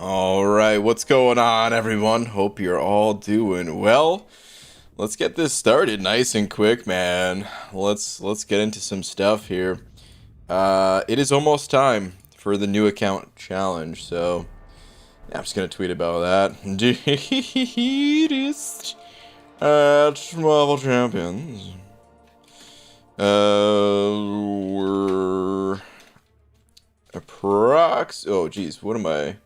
All right, what's going on, everyone? Hope you're all doing well. Let's get this started nice and quick, man. Let's get into some stuff here. It is almost time for the new account challenge, so yeah, I'm just gonna tweet about that. Dearest at Marvel Champions. We're oh geez, what am I?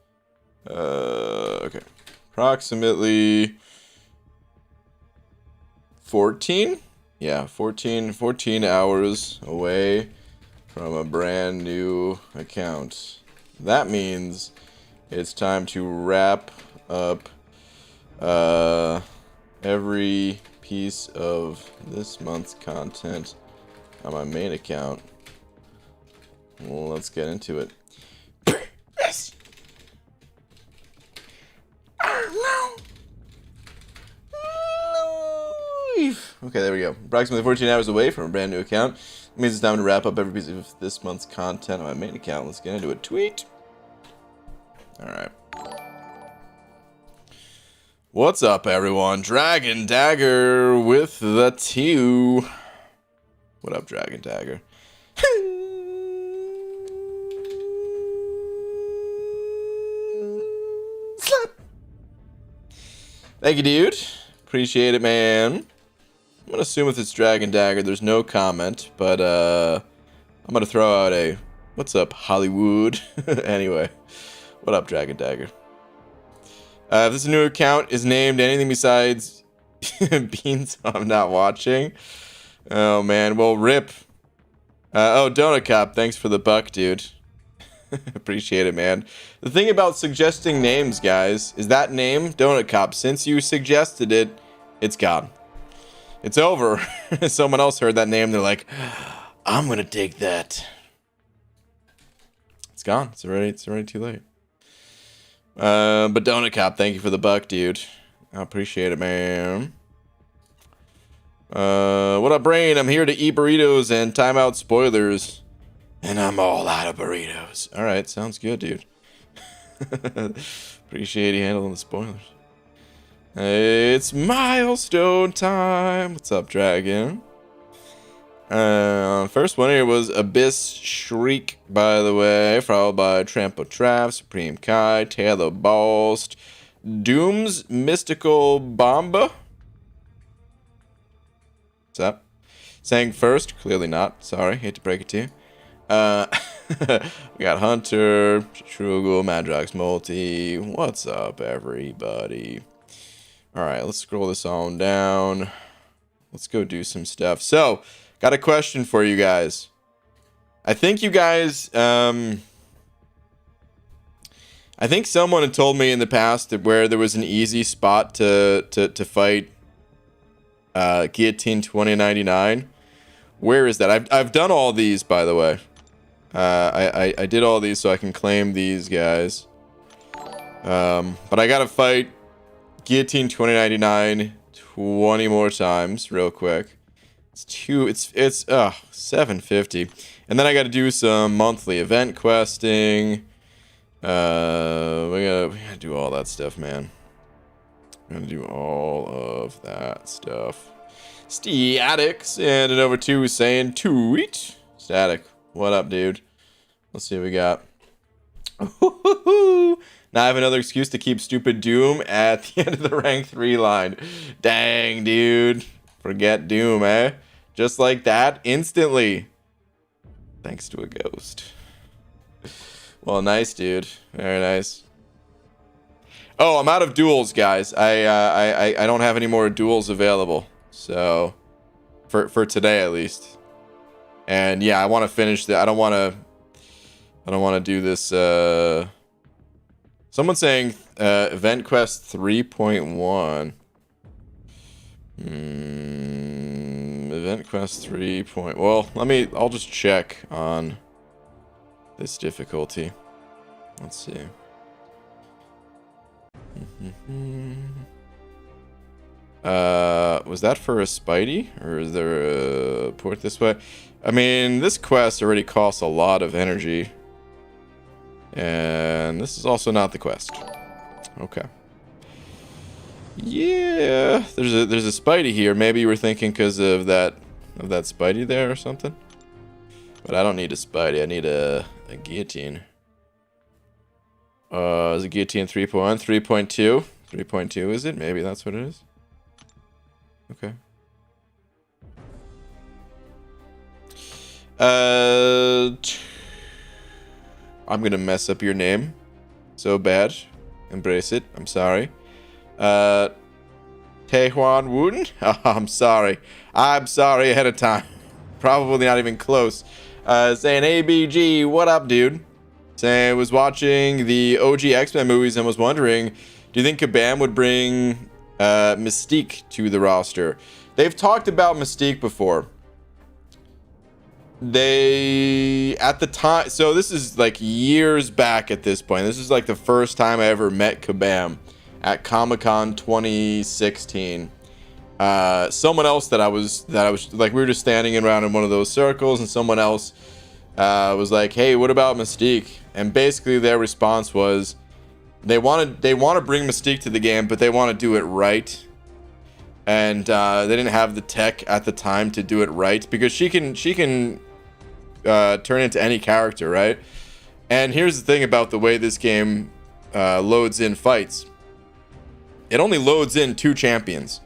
Okay. Approximately 14? Yeah, 14 hours away from a brand new account. That means it's time to wrap up every piece of this month's content on my main account. Well, let's get into it. Yes. Okay, there we go. Approximately 14 hours away from a brand new account. It means it's time to wrap up every piece of this month's content on my main account. Let's get into a tweet. Alright. What's up, everyone? Dragon Dagger with the 2. What up, Dragon Dagger? Slap. Thank you, dude. Appreciate it, man. I'm gonna assume if it's Dragon Dagger, there's no comment, but I'm gonna throw out a "What's up, Hollywood?" Anyway, what up, Dragon Dagger? If this new account is named anything besides Beans, I'm not watching. Oh man, well, rip. Oh, Donut Cop, thanks for the buck, dude. Appreciate it, man. The thing about suggesting names, guys, is that name, Donut Cop, since you suggested it, it's gone. It's over. Someone else heard that name, they're like, I'm gonna take that. It's gone. It's already too late. But Donut Cop, thank you for the buck, dude. I appreciate it, man. What up, Brain? I'm here to eat burritos and time out spoilers. And I'm all out of burritos. Alright, sounds good, dude. Appreciate you handling the spoilers. It's milestone time. What's up, Dragon? First one here was Abyss Shriek, by the way, followed by Trampo Trav, Supreme Kai, Taylor Ballst, Doom's Mystical Bomba. What's up? Saying first, clearly not. Sorry, hate to break it to you. We got Hunter, Trugel, Madrox Multi. What's up, everybody? Alright, let's scroll this on down. Let's go do some stuff. So, got a question for you guys. I think you guys, I think someone had told me in the past that where there was an easy spot to fight Guillotine 2099. Where is that? I've done all these, by the way. I did all these so I can claim these guys. But I gotta fight Guillotine 2099 20 more times real quick. It's 750. And then I gotta do some monthly event questing. We gotta do all that stuff, man. We're gonna do all of that stuff. Statics and an over 2 saying tweet. Static, what up, dude? Let's see what we got. Now I have another excuse to keep stupid Doom at the end of the rank 3 line. Dang, dude. Forget Doom, eh? Just like that, instantly. Thanks to a ghost. Well, nice, dude. Very nice. Oh, I'm out of duels, guys. I don't have any more duels available. So, for today at least. And yeah, I want to finish that. I don't want to do this. Someone's saying Event Quest 3.1. Event Quest 3. Well, I'll just check on this difficulty. Let's see. Was that for a Spidey? Or is there a port this way? I mean, this quest already costs a lot of energy. And this is also not the quest. Okay. Yeah, there's a Spidey here. Maybe you were thinking because of that Spidey there or something. But I don't need a Spidey. I need a guillotine. Is a guillotine 3.1, 3.2? 3.2 is it? Maybe that's what it is. Okay. I'm gonna mess up your name so bad. Embrace it. I'm sorry. Taehwan Wooten? Oh, I'm sorry. I'm sorry ahead of time. Probably not even close. Saying ABG, what up, dude? Saying I was watching the OG X-Men movies and was wondering, do you think Kabam would bring Mystique to the roster? They've talked about Mystique before. They, at the time, so this is like years back at this point. This is like the first time I ever met Kabam at Comic-Con 2016. Someone else that I was like, we were just standing around in one of those circles, and someone else was like, hey, what about Mystique? And basically their response was they want to bring Mystique to the game, but they want to do it right. And they didn't have the tech at the time to do it right, because she can turn into any character, right? And here's the thing about the way this game loads in fights. It only loads in 2 champions.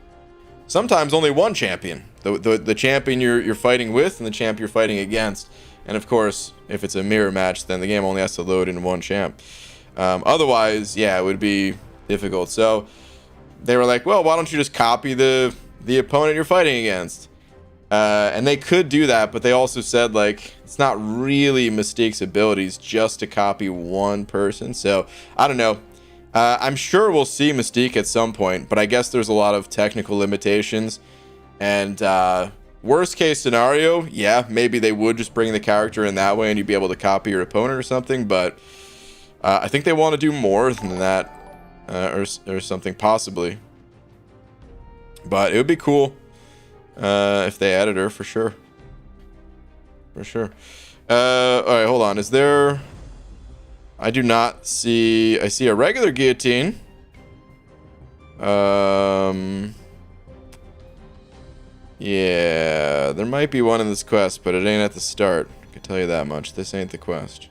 Sometimes only 1 champion. The champion you're fighting with and the champ you're fighting against. And of course, if it's a mirror match, then the game only has to load in 1 champ. Otherwise, yeah, it would be difficult. So they were like, well, why don't you just copy the opponent you're fighting against? And they could do that, but they also said, like, it's not really Mystique's abilities just to copy 1 person. So I don't know. I'm sure we'll see Mystique at some point, but I guess there's a lot of technical limitations. And worst case scenario, yeah, maybe they would just bring the character in that way and you'd be able to copy your opponent or something. But I think they want to do more than that, or something possibly. But it would be cool if they added her, for sure. For sure. All right, hold on. Is there... I do not see... I see a regular guillotine. Yeah, there might be one in this quest, but it ain't at the start. I can tell you that much. This ain't the quest.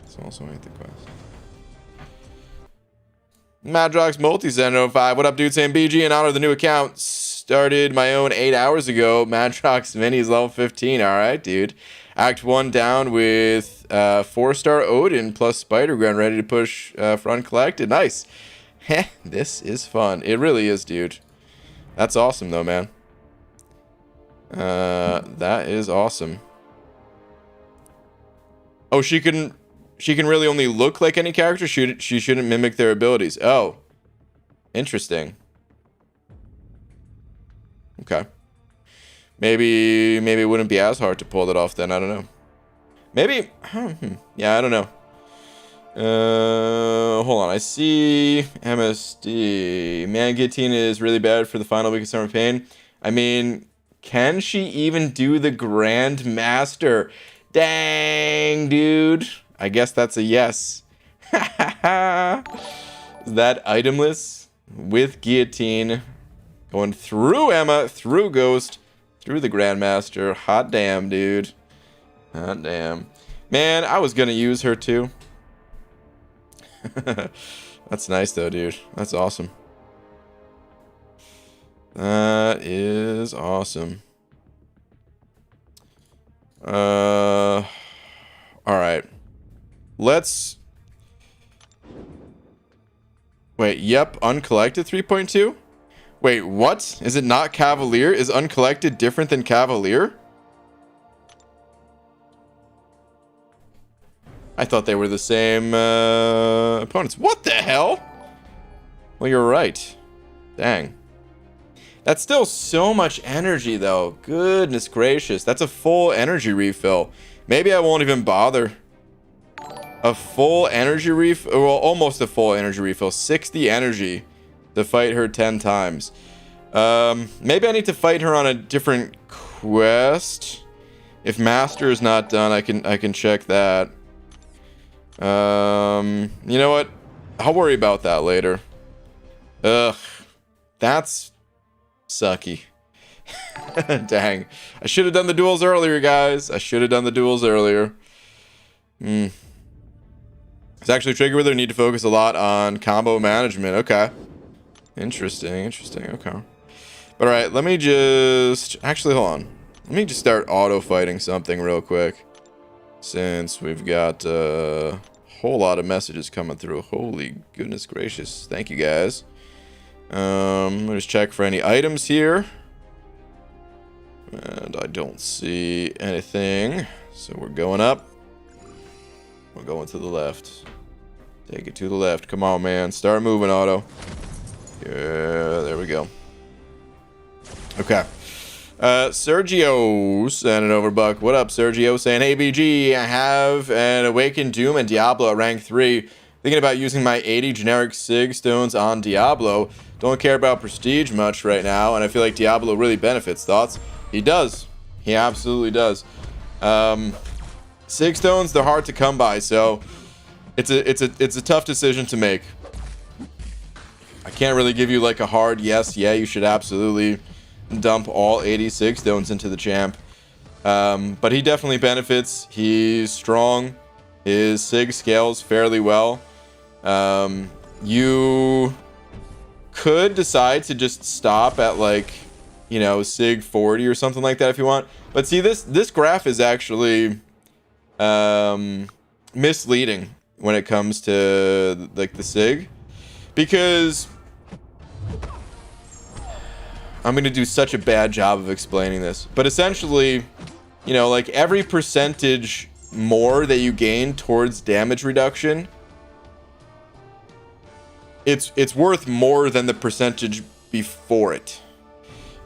This also ain't the quest. Madrox Multi-Zen05. What up, dude? Saying BG in honor of the new account. Started my own 8 hours ago. Madrox Mini's level 15. Alright, dude. Act 1 down with 4-star Odin plus Spider-Gwen ready to push for Uncollected. Nice. Heh, this is fun. It really is, dude. That's awesome, though, man. That is awesome. Oh, she can really only look like any character? She shouldn't mimic their abilities. Oh. Interesting. Okay. Maybe it wouldn't be as hard to pull that off then. I don't know. Maybe. Yeah, I don't know. Hold on. I see MSD. Man, Guillotine is really bad for the final week of Summer Pain. I mean, can she even do the Grand Master? Dang, dude. I guess that's a yes. Is that itemless with Guillotine going through Emma, through Ghost, through the Grandmaster? Hot damn, dude. Hot damn. Man, I was gonna use her too. That's nice though, dude. That's awesome. That is awesome. Alright. Let's... Wait, yep, Uncollected 3.2? Wait, what? Is it not Cavalier? Is Uncollected different than Cavalier? I thought they were the same opponents. What the hell? Well, you're right. Dang. That's still so much energy, though. Goodness gracious. That's a full energy refill. Maybe I won't even bother. A full energy refill? Well, almost a full energy refill. 60 energy to fight her 10 times. Maybe I need to fight her on a different quest. If Master is not done, I can check that. You know what? I'll worry about that later. Ugh. That's sucky. Dang. I should have done the duels earlier, guys. I should have done the duels earlier. It's actually tricky where they need to focus a lot on combo management. Okay. Interesting. Okay. All right, let me just... Actually, hold on. Let me just start auto-fighting something real quick. Since we've got a whole lot of messages coming through. Holy goodness gracious. Thank you, guys. Let me just check for any items here. And I don't see anything. So we're going up. We're going to the left. Take it to the left. Come on, man. Start moving, Auto. Yeah, there we go. Okay. Sergio sending over Buck. What up, Sergio? Saying, hey, BG, I have an Awakened Doom and Diablo at rank 3. Thinking about using my 80 generic Sig stones on Diablo. Don't care about prestige much right now, and I feel like Diablo really benefits. Thoughts? He does. He absolutely does. Sig stones, they're hard to come by, so it's a tough decision to make. I can't really give you like a hard yes, yeah, you should absolutely dump all 80 Sig stones into the champ. But he definitely benefits. He's strong. His Sig scales fairly well. You could decide to just stop at like, you know, Sig 40 or something like that if you want. But see, this graph is actually misleading when it comes to like the Sig, because I'm going to do such a bad job of explaining this. But essentially, you know, like every percentage more that you gain towards damage reduction, it's worth more than the percentage before it.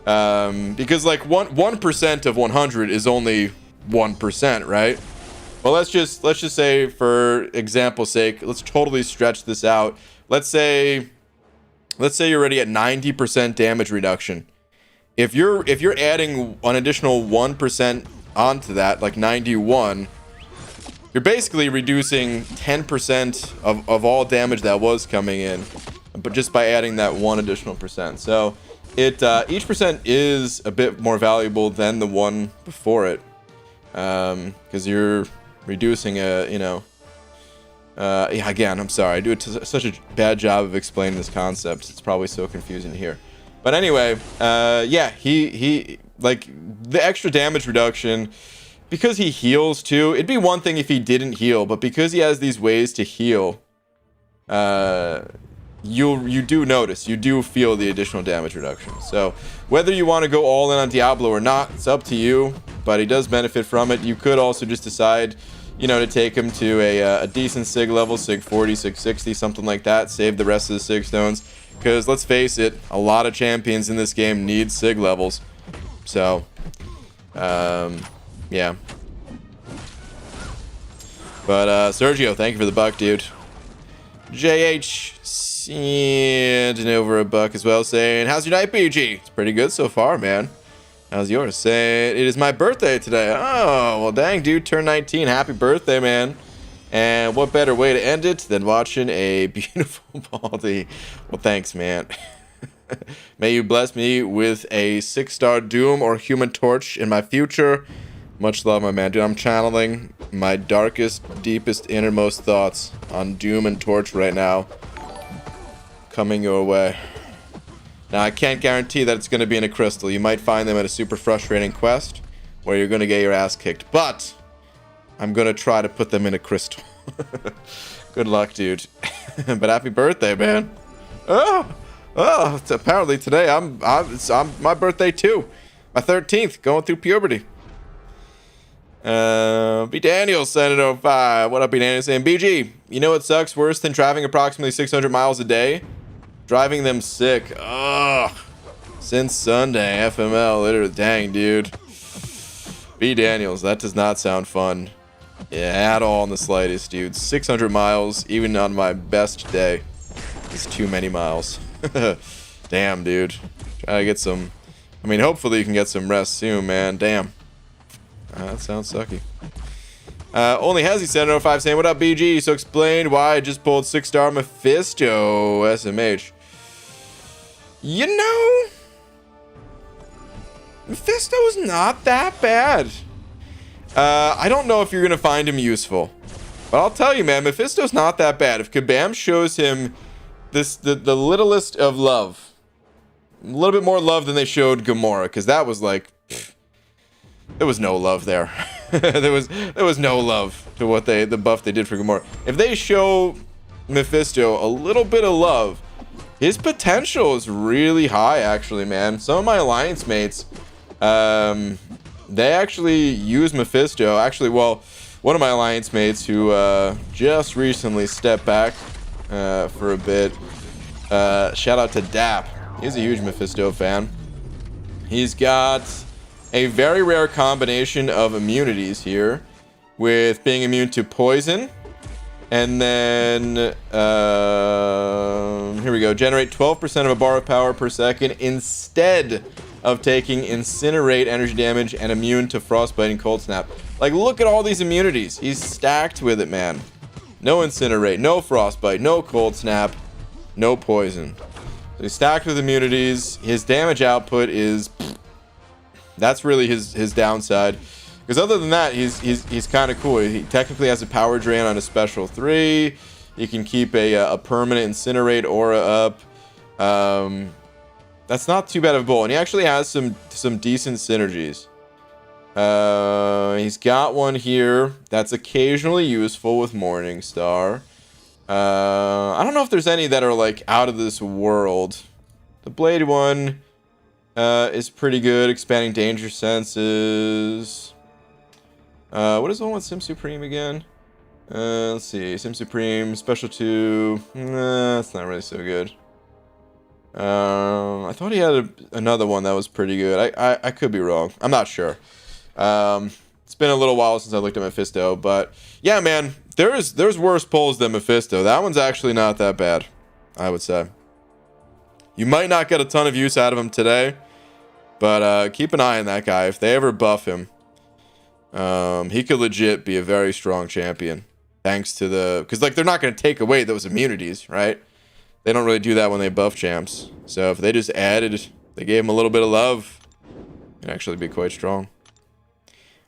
Because like 1% of 100 is only 1%, right? Well, let's just say, for example's sake, let's totally stretch this out. Let's say you're already at 90% damage reduction. If you're adding an additional 1% onto that, like 91, you're basically reducing 10% of all damage that was coming in, but just by adding that one additional percent. So each percent is a bit more valuable than the one before it, because you're reducing yeah, again, I'm sorry, I do such a bad job of explaining this concept. It's probably so confusing here. But anyway, yeah, he like the extra damage reduction, because he heals too. It'd be one thing if he didn't heal, but because he has these ways to heal, you do notice, you do feel the additional damage reduction. So whether you want to go all in on Diablo or not, it's up to you, but he does benefit from it. You could also just decide, you know, to take him to a decent Sig level, Sig 40, Sig 60, something like that. Save the rest of the Sig stones, because let's face it, a lot of champions in this game need Sig levels. So, yeah. But Sergio, thank you for the buck, dude. JH sending over a buck as well, saying, how's your night, BG? It's pretty good so far, man. How's yours? Saying, it is my birthday today. Oh, well, dang, dude, turn 19. Happy birthday, man. And what better way to end it than watching a beautiful Baldy? Well, thanks, man. May you bless me with a 6-star Doom or Human Torch in my future. Much love, my man. Dude, I'm channeling my darkest, deepest, innermost thoughts on Doom and Torch right now. Coming your way. Now, I can't guarantee that it's going to be in a crystal. You might find them at a super frustrating quest where you're going to get your ass kicked. But I'm going to try to put them in a crystal. Good luck, dude. But happy birthday, man. Oh, it's apparently today it's my birthday too. My 13th, going through puberty. B Daniel sent it 05. What up, B Daniel? Saying, BG, you know what sucks worse than driving approximately 600 miles a day? Driving them sick. Ugh. Since Sunday, FML, literally, dang, dude. B Daniels, that does not sound fun. Yeah, at all in the slightest, dude. 600 miles, even on my best day, is too many miles. Damn, dude. Try to get some... I mean, hopefully you can get some rest soon, man. Damn. That sounds sucky. Only has he said 05 saying, what up, BG? So explain why I just pulled 6-star Mephisto SMH. You know, Mephisto is not that bad. I don't know if you're gonna find him useful, but I'll tell you, man, Mephisto's not that bad. If Kabam shows him the littlest of love, a little bit more love than they showed Gamora, because that was like, there was no love there. there was no love to what the buff they did for Gamora. If they show Mephisto a little bit of love, his potential is really high, actually, man. Some of my alliance mates, they actually use Mephisto. Actually, well, one of my alliance mates who just recently stepped back for a bit. Shout out to Dap. He's a huge Mephisto fan. He's got a very rare combination of immunities here, with being immune to poison, and then here we go. Generate 12% of a bar of power per second instead of taking incinerate energy damage, and immune to frostbite and cold snap. Like, look at all these immunities. He's stacked with it, man. No incinerate, no frostbite, no cold snap, no poison. So he's stacked with immunities. His damage output is, that's really his downside. Because other than that, he's kind of cool. He technically has a power drain on a special 3. He can keep a permanent incinerate aura up. That's not too bad of a bull, and he actually has some decent synergies. He's got one here that's occasionally useful with Morningstar. I don't know if there's any that are like out of this world. The blade one is pretty good, expanding danger senses. What is the one with Sim Supreme again? Let's see, Sim Supreme special 2. That's not really so good. I thought he had another one that was pretty good. I could be wrong. I'm not sure. It's been a little while since I looked at Mephisto, but yeah, man, there's worse pulls than Mephisto. That one's actually not that bad, I would say. You might not get a ton of use out of him today, but keep an eye on that guy. If they ever buff him, he could legit be a very strong champion, thanks to because like they're not going to take away those immunities, right? They don't really do that when they buff champs. So if they just they gave him a little bit of love, it'd actually be quite strong.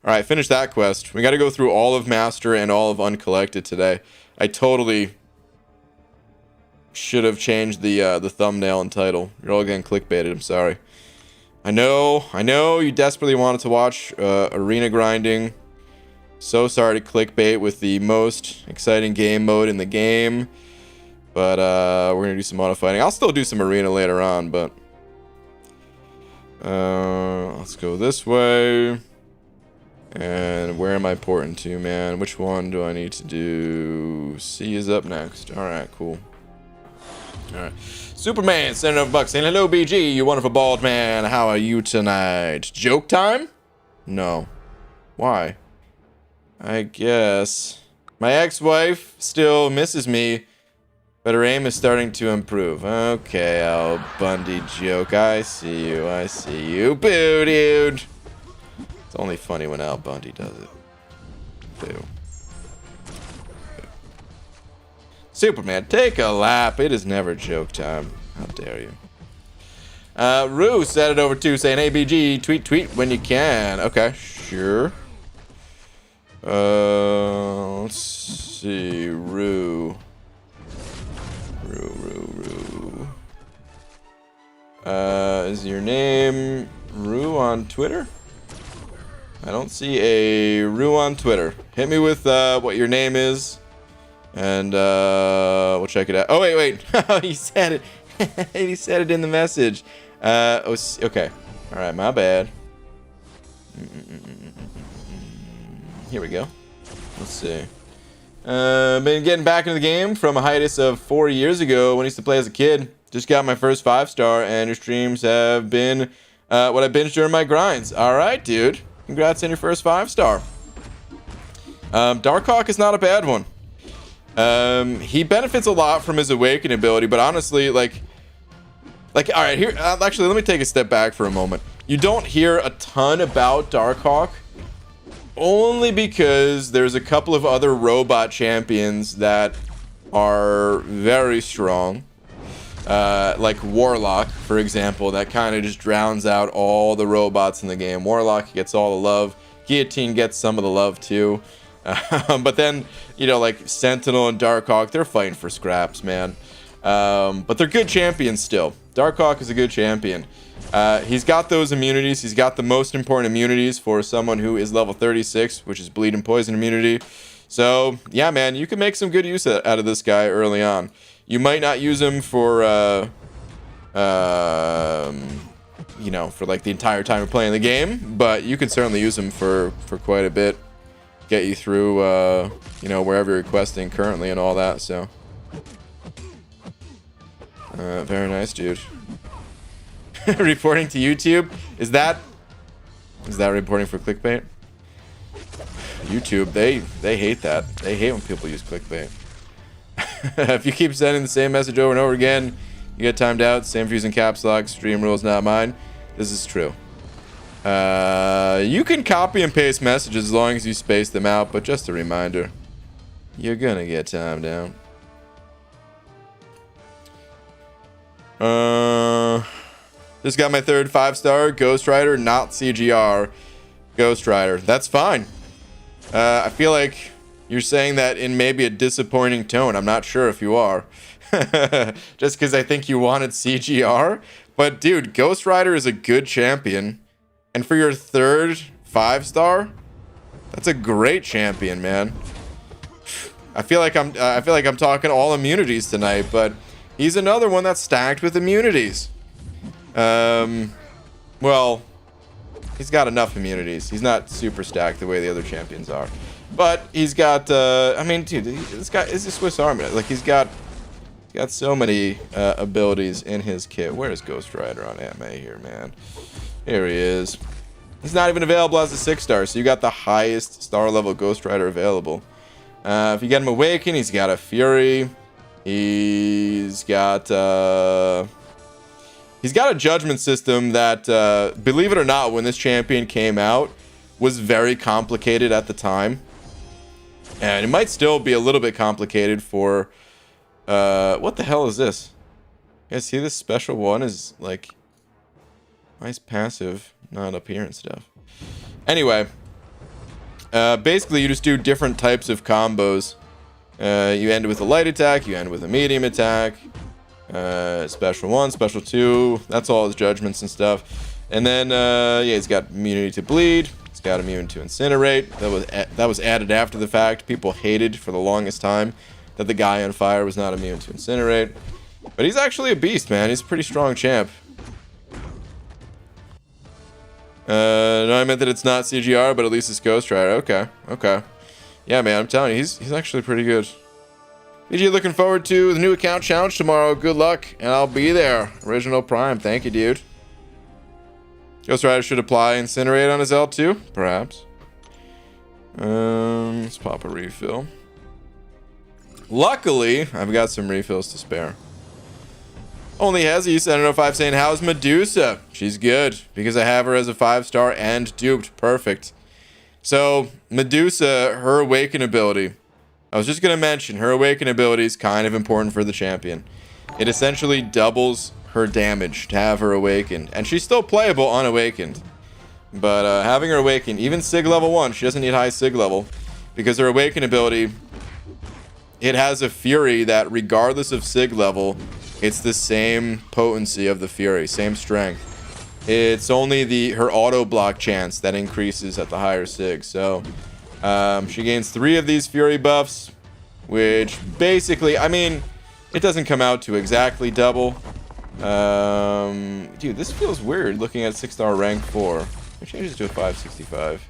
Alright, finish that quest. We got to go through all of Master and all of Uncollected today. I totally should have changed the thumbnail and title. You're all getting clickbaited, I'm sorry. I know you desperately wanted to watch arena grinding. So sorry to clickbait with the most exciting game mode in the game. But we're going to do some auto fighting. I'll still do some arena later on, but let's go this way. And where am I porting to, man? Which one do I need to do? C is up next. Alright, cool. Alright. Superman, sending over bucks, saying, hello, BG, you wonderful bald man. How are you tonight? Joke time? No. Why? I guess. My ex-wife still misses me, but her aim is starting to improve. Okay, Al Bundy joke. I see you. I see you. Boo, dude. It's only funny when Al Bundy does it. Boo. Superman, take a lap. It is never joke time. How dare you. Rue said it over too, saying, hey, BG, tweet when you can. Okay, sure. Let's see. Rue. Is your name Rue on Twitter? I don't see a Rue on Twitter. Hit me with what your name is, and we'll check it out. Oh, wait. He said it. He said it in the message. Okay. All right, my bad. Here we go. Let's see. Been getting back into the game from a hiatus of 4 years ago when I used to play as a kid. Just got my first 5-star, and your streams have been what I binged during my grinds. All right, dude. Congrats on your first 5-star. Darkhawk is not a bad one. He benefits a lot from his awakening ability, but honestly, like, all right, here, actually, let me take a step back for a moment. You don't hear a ton about Darkhawk Only because there's a couple of other robot champions that are very strong. Like Warlock, for example, that kind of just drowns out all the robots in the game. Warlock gets all the love. Guillotine gets some of the love too. But then, you know, like Sentinel and Darkhawk, they're fighting for scraps, man. But they're good champions still. Darkhawk is a good champion. He's got those immunities. He's got the most important immunities for someone who is level 36, which is bleed and poison immunity. So, yeah, man, you can make some good use out of this guy early on. You might not use him for, you know, for like the entire time you're playing the game, but you can certainly use him for quite a bit. Get you through, you know, wherever you're questing currently and all that, so. Very nice, dude. Reporting to YouTube? Is that reporting for clickbait? YouTube, they hate that. They hate when people use clickbait. If you keep sending the same message over and over again, you get timed out. Same for using caps lock. Stream rules, not mine. This is true. You can copy and paste messages as long as you space them out, but just a reminder, you're gonna get timed out. Just got my third 5-star Ghost Rider, not CGR Ghost Rider. That's fine. I feel like you're saying that in maybe a disappointing tone. I'm not sure if you are. Just because I think you wanted CGR. But dude, Ghost Rider is a good champion. And for your third 5-star, that's a great champion, man. I feel like I'm talking all immunities tonight, but he's another one that's stacked with immunities. Well, he's got enough immunities. He's not super stacked the way the other champions are. But he's got, I mean, dude, this guy is a Swiss Army. Like, he's got so many abilities in his kit. Where is Ghost Rider on MA here, man? Here he is. He's not even available as a 6-star, so you got the highest star level Ghost Rider available. If you get him Awaken, he's got a Fury. He's got a judgment system that, believe it or not, when this champion came out, was very complicated at the time. And it might still be a little bit complicated for, what the hell is this? You guys see this special one is like, nice passive, not up here and stuff. Anyway, basically you just do different types of combos. You end with a light attack, you end with a medium attack. Special 1, special 2, that's all his judgments and stuff. And then, yeah, he's got immunity to bleed. He's got immunity to incinerate. That was added after the fact. People hated for the longest time that the guy on fire was not immune to incinerate. But he's actually a beast, man. He's a pretty strong champ. No, I meant that it's not CGR, but at least it's Ghost Rider. Okay, okay. Yeah, man, I'm telling you, he's actually pretty good. BG, looking forward to the new account challenge tomorrow. Good luck, and I'll be there. Original Prime, thank you, dude. Ghost Rider should apply Incinerate on his L2, perhaps. Let's pop a refill. Luckily, I've got some refills to spare. Only Hezzy, 705 saying, how's Medusa? She's good, because I have her as a 5-star and duped. Perfect. So, Medusa, her Awaken ability. I was just going to mention, her Awaken ability is kind of important for the champion. It essentially doubles her damage to have her Awakened. And she's still playable unawakened. But having her Awakened, even Sig level 1, she doesn't need high Sig level. Because her Awaken ability, it has a Fury that regardless of Sig level, it's the same potency of the Fury, same strength. It's only her auto block chance that increases at the higher Sig. So she gains 3 of these Fury buffs, which basically, I mean, it doesn't come out to exactly double. Dude, this feels weird looking at 6-star rank 4. It changes to a 565.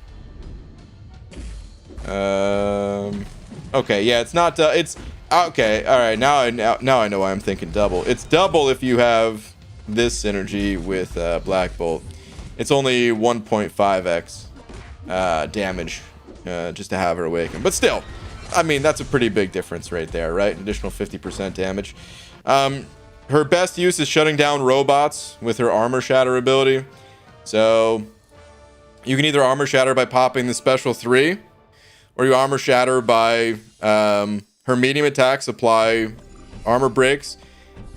Okay, yeah, it's not. It's okay. All right, now I know why I'm thinking double. It's double if you have this synergy with Black Bolt. It's only 1.5x damage just to have her awaken. But still, I mean, that's a pretty big difference right there, right? An additional 50% damage. Her best use is shutting down robots with her armor shatter ability. So You can either armor shatter by popping the special 3, or you armor shatter by her medium attacks apply armor breaks.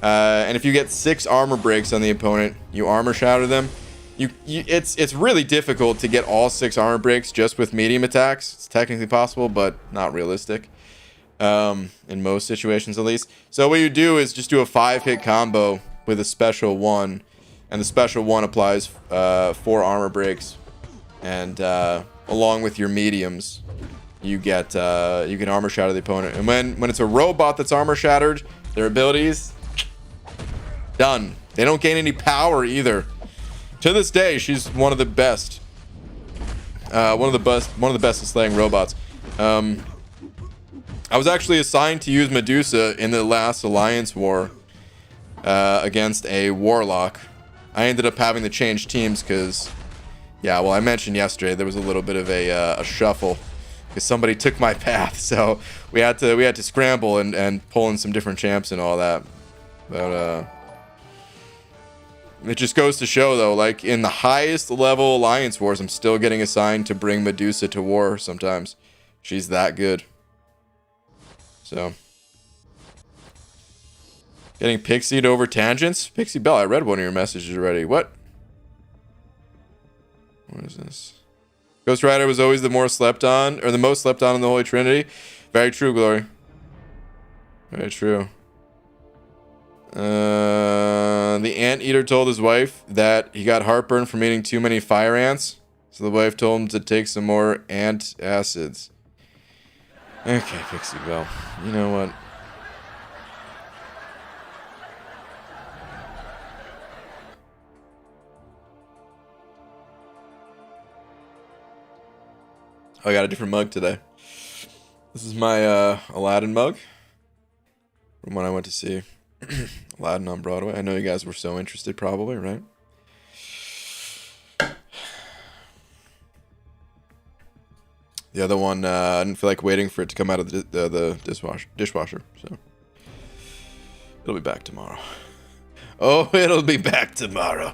And if you get 6 armor breaks on the opponent, you armor shatter them. It's really difficult to get all 6 armor breaks just with medium attacks. It's technically possible, but not realistic. In most situations at least. So what you do is just do a 5-hit combo with a special 1, and the special 1 applies 4 armor breaks, and along with your mediums you get you can armor shatter the opponent. And when it's a robot that's armor shattered, their abilities done. They don't gain any power either. To this day, she's one of the best. One of the best at slaying robots. I was actually assigned to use Medusa in the last Alliance War against a Warlock. I ended up having to change teams because, yeah, well, I mentioned yesterday there was a little bit of a shuffle because somebody took my path, so we had to scramble and pull in some different champs and all that. But it just goes to show, though, like in the highest level Alliance Wars, I'm still getting assigned to bring Medusa to war sometimes. She's that good. So, getting pixied over tangents? Pixie Bell, I read one of your messages already. What? What is this? Ghost Rider was always the more slept on, or the most slept on in the Holy Trinity. Very true, Glory. Very true. The Anteater told his wife that he got heartburn from eating too many fire ants. So the wife told him to take some more ant acids. Okay, Pixie Bell. You know what? Oh, I got a different mug today. This is my Aladdin mug from when I went to see Aladdin on Broadway. I know you guys were so interested, probably, right? The other one, I didn't feel like waiting for it to come out of the dishwasher, so it'll be back tomorrow. Oh, it'll be back tomorrow.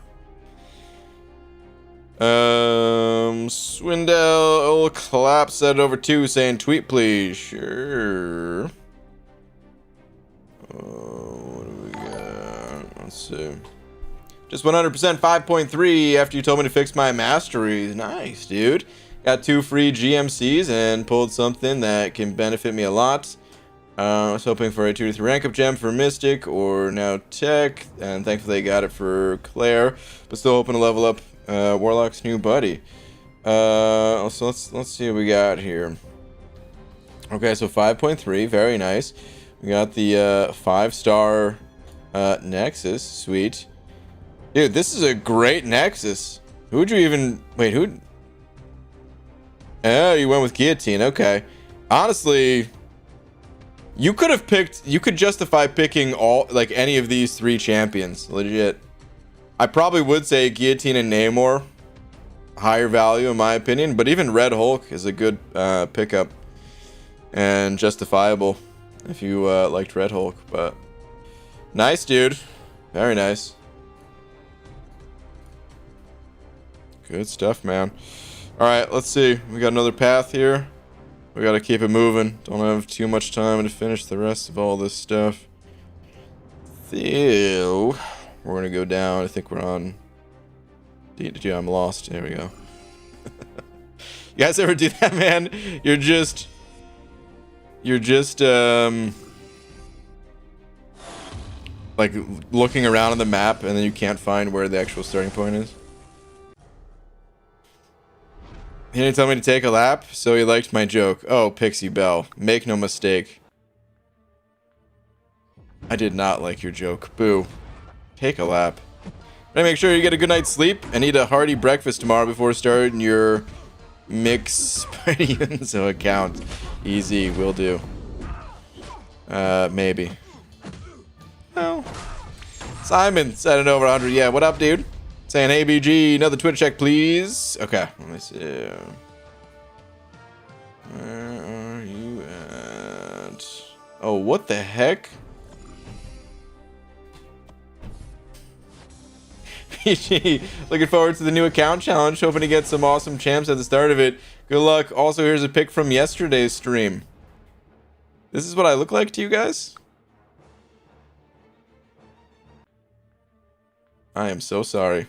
Swindell Clap said over 2 saying tweet please. Sure. What do we got? Let's see. Just 100% 5.3 after you told me to fix my masteries. Nice, dude. Got 2 free GMCs and pulled something that can benefit me a lot. I was hoping for a 2 to 3 rank up gem for Mystique or now Tech, and thankfully I got it for Claire. But still hoping to level up Warlock's new buddy. So let's see what we got here. Okay, so 5.3, very nice. We got the 5-star Nexus, sweet. Dude, this is a great Nexus. Who'd you even wait? Who? Oh, you went with Guillotine. Okay. Honestly, you could have picked. You could justify picking all, like, any of these 3 champions. Legit. I probably would say Guillotine and Namor, higher value in my opinion. But even Red Hulk is a good pickup and justifiable if you liked Red Hulk. But nice, dude. Very nice. Good stuff, man. All right, let's see. We got another path here. We got to keep it moving. Don't have too much time to finish the rest of all this stuff. So, we're going to go down. I think we're on... Yeah, I'm lost. There we go. You guys ever do that, man? You're just like looking around on the map and then you can't find where the actual starting point is. He didn't tell me to take a lap, so he liked my joke. Oh, Pixie Bell. Make no mistake. I did not like your joke. Boo. Take a lap. Gotta make sure you get a good night's sleep and eat a hearty breakfast tomorrow before starting your Mix Spidey so account. Easy, will do. Maybe. Oh. Simon said it over 100. Yeah, what up, dude? Saying ABG, another Twitch check, please. Okay, let me see. Where are you at? Oh, what the heck? PG, looking forward to the new account challenge. Hoping to get some awesome champs at the start of it. Good luck. Also, here's a pic from yesterday's stream. This is what I look like to you guys? I am so sorry.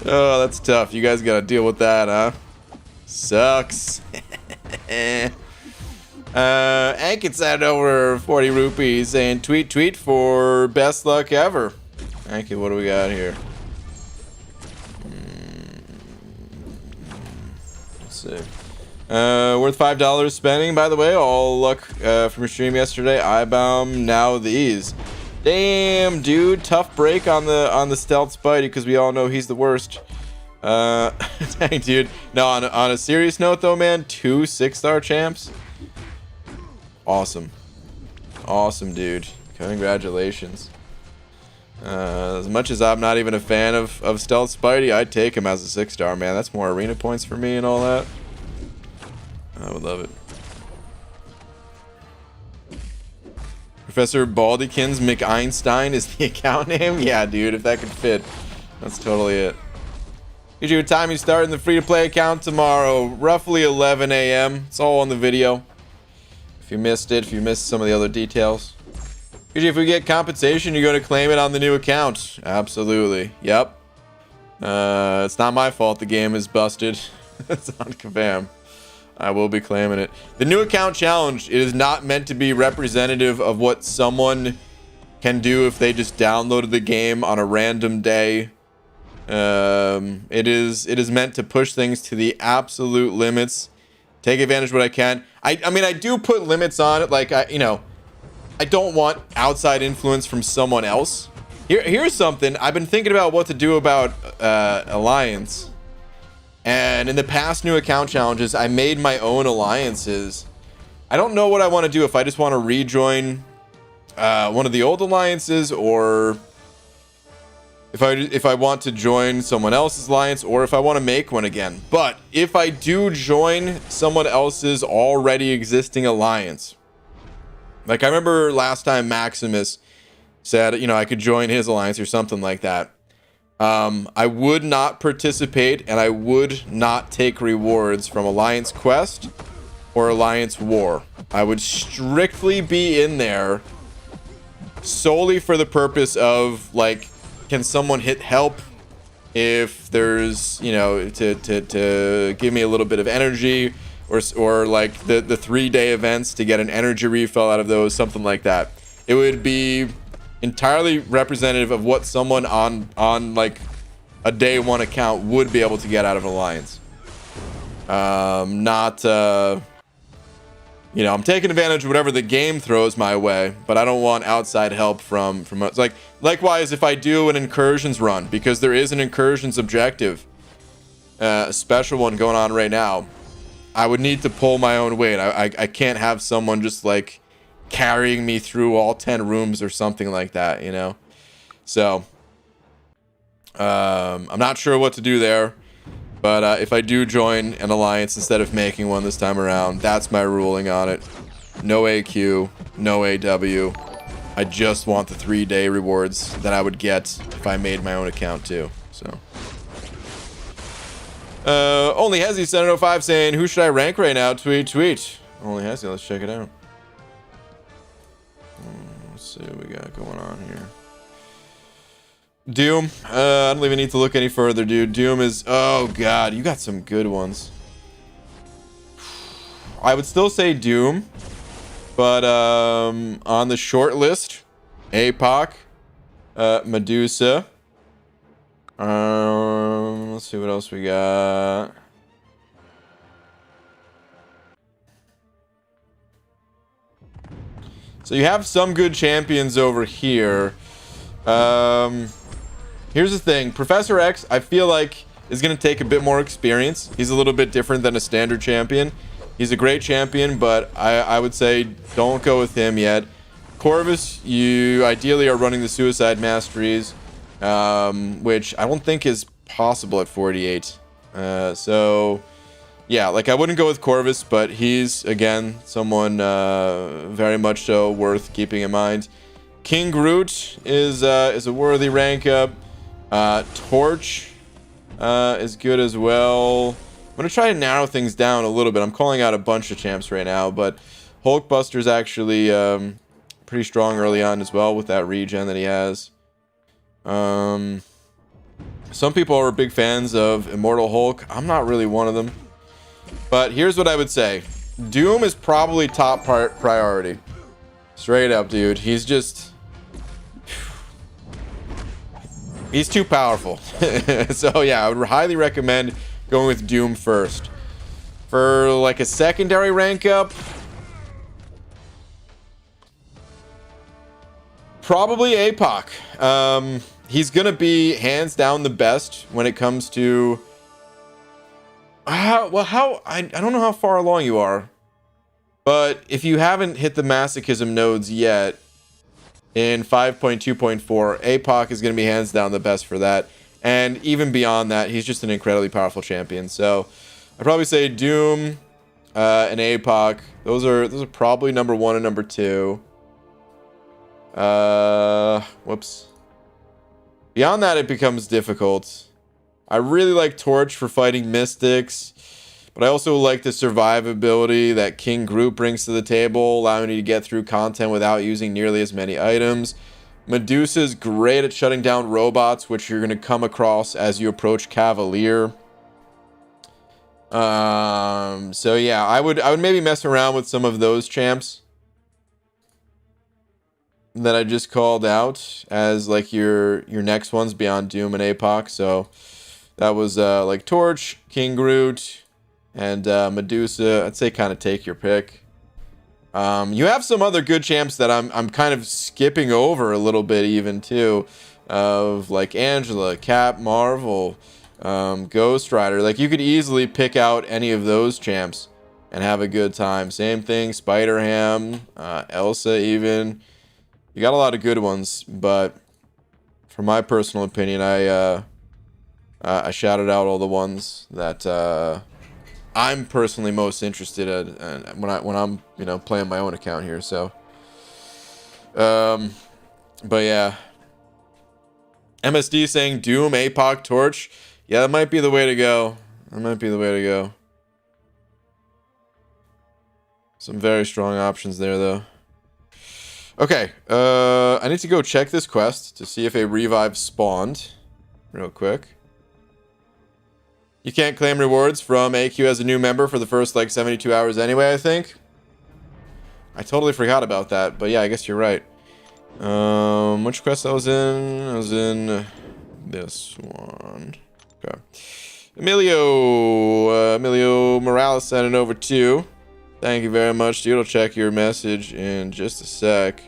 Oh, that's tough. You guys gotta deal with that, huh? Sucks. Ankit sent over 40 rupees saying tweet for best luck ever. Ankit, what do we got here? Let's see. Worth $5 spending, by the way. All luck from your stream yesterday. iBomb, now these. Damn, dude, tough break on the stealth Spidey because we all know he's the worst. Dang, dude. No, on a serious note though, man, 2 6-star champs. Awesome, dude. Congratulations. As much as I'm not even a fan of stealth Spidey, I'd take him as a 6-star, man. That's more arena points for me and all that. I would love it. Professor Baldykins McEinstein is the account name? Yeah, dude, if that could fit. That's totally it. Gives you a time you start in the free-to-play account tomorrow, roughly 11 a.m. It's all on the video. If you missed it, if you missed some of the other details. Usually if we get compensation, you're going to claim it on the new account. Absolutely. Yep. It's not my fault the game is busted. It's on Kabam. I will be claiming it. The new account challenge is not meant to be representative of what someone can do if they just downloaded the game on a random day. It is meant to push things to the absolute limits. Take advantage of what I can. I mean, I do put limits on it. Like, I don't want outside influence from someone else. Here's something. I've been thinking about what to do about Alliance. And in the past new account challenges, I made my own alliances. I don't know what I want to do, if I just want to rejoin one of the old alliances, or if I want to join someone else's alliance, or if I want to make one again. But if I do join someone else's already existing alliance, like I remember last time Maximus said, you know, I could join his alliance or something like that. I would not participate, and I would not take rewards from Alliance Quest or Alliance War. I would strictly be in there solely for the purpose of, like, can someone hit help if there's, you know, to give me a little bit of energy, or like the 3-day events to get an energy refill out of those, something like that. It would be entirely representative of what someone on like a day 1 account would be able to get out of Alliance. Not you know, I'm taking advantage of whatever the game throws my way, but I don't want outside help from like, likewise if I do an incursions run, because there is an incursions objective, a special one going on right now, I would need to pull my own weight. I can't have someone just like carrying me through all 10 rooms or something like that, you know. So I'm not sure what to do there, but if I do join an alliance instead of making one this time around, that's my ruling on it. No AQ, no AW. I just want the 3-day rewards that I would get if I made my own account too. So only Hezzy 705 saying, who should I rank right now? Tweet. Only Hezzy, let's check it out. Let's see what we got going on here. Doom. I don't even need to look any further, dude. Doom is... Oh, God. You got some good ones. I would still say Doom. But on the short list, APOC, Medusa. Let's see what else we got. So you have some good champions over here. Here's the thing. Professor X, I feel like, is going to take a bit more experience. He's a little bit different than a standard champion. He's a great champion, but I would say don't go with him yet. Corvus, you ideally are running the Suicide Masteries, which I don't think is possible at 48. So... yeah, like I wouldn't go with Corvus, but he's, again, someone very much so worth keeping in mind. King Groot is a worthy rank up. Torch is good as well. I'm gonna try to narrow things down a little bit. I'm calling out a bunch of champs right now, but Hulkbuster's actually pretty strong early on as well with that regen that he has. Some people are big fans of Immortal Hulk. I'm not really one of them. But here's what I would say. Doom is probably top priority. Straight up, dude. He's just... he's too powerful. So yeah, I would highly recommend going with Doom first. For like a secondary rank up, probably APOC. He's gonna be hands down the best when it comes to I don't know how far along you are, but if you haven't hit the masochism nodes yet in 5.2.4, APOC is gonna be hands down the best for that. And even beyond that, he's just an incredibly powerful champion. So I'd probably say Doom and APOC. Those are probably number 1 and number 2. Whoops. Beyond that, it becomes difficult. I really like Torch for fighting Mystics, but I also like the survivability that King Groot brings to the table, allowing you to get through content without using nearly as many items. Medusa is great at shutting down robots, which you're going to come across as you approach Cavalier. So yeah, I would maybe mess around with some of those champs that I just called out as like your next ones beyond Doom and APOC. So that was like Torch, King Groot, and Medusa. I'd say kind of take your pick. You have some other good champs that I'm kind of skipping over a little bit even too, of like Angela, Cap, Marvel, Ghost Rider. Like you could easily pick out any of those champs and have a good time. Same thing, Spider-Ham, Elsa even. You got a lot of good ones, but for my personal opinion, I shouted out all the ones that I'm personally most interested in when I'm playing my own account here. So, but yeah, MSD saying Doom, APOC, Torch. Yeah, that might be the way to go. That might be the way to go. Some very strong options there, though. Okay, I need to go check this quest to see if a revive spawned real quick. You can't claim rewards from AQ as a new member for the first like 72 hours anyway, I think. I totally forgot about that, but yeah, I guess you're right. Which quest I was in? I was in this one. Okay. Emilio Morales sent it over too. Thank you very much, dude. I'll check your message in just a sec.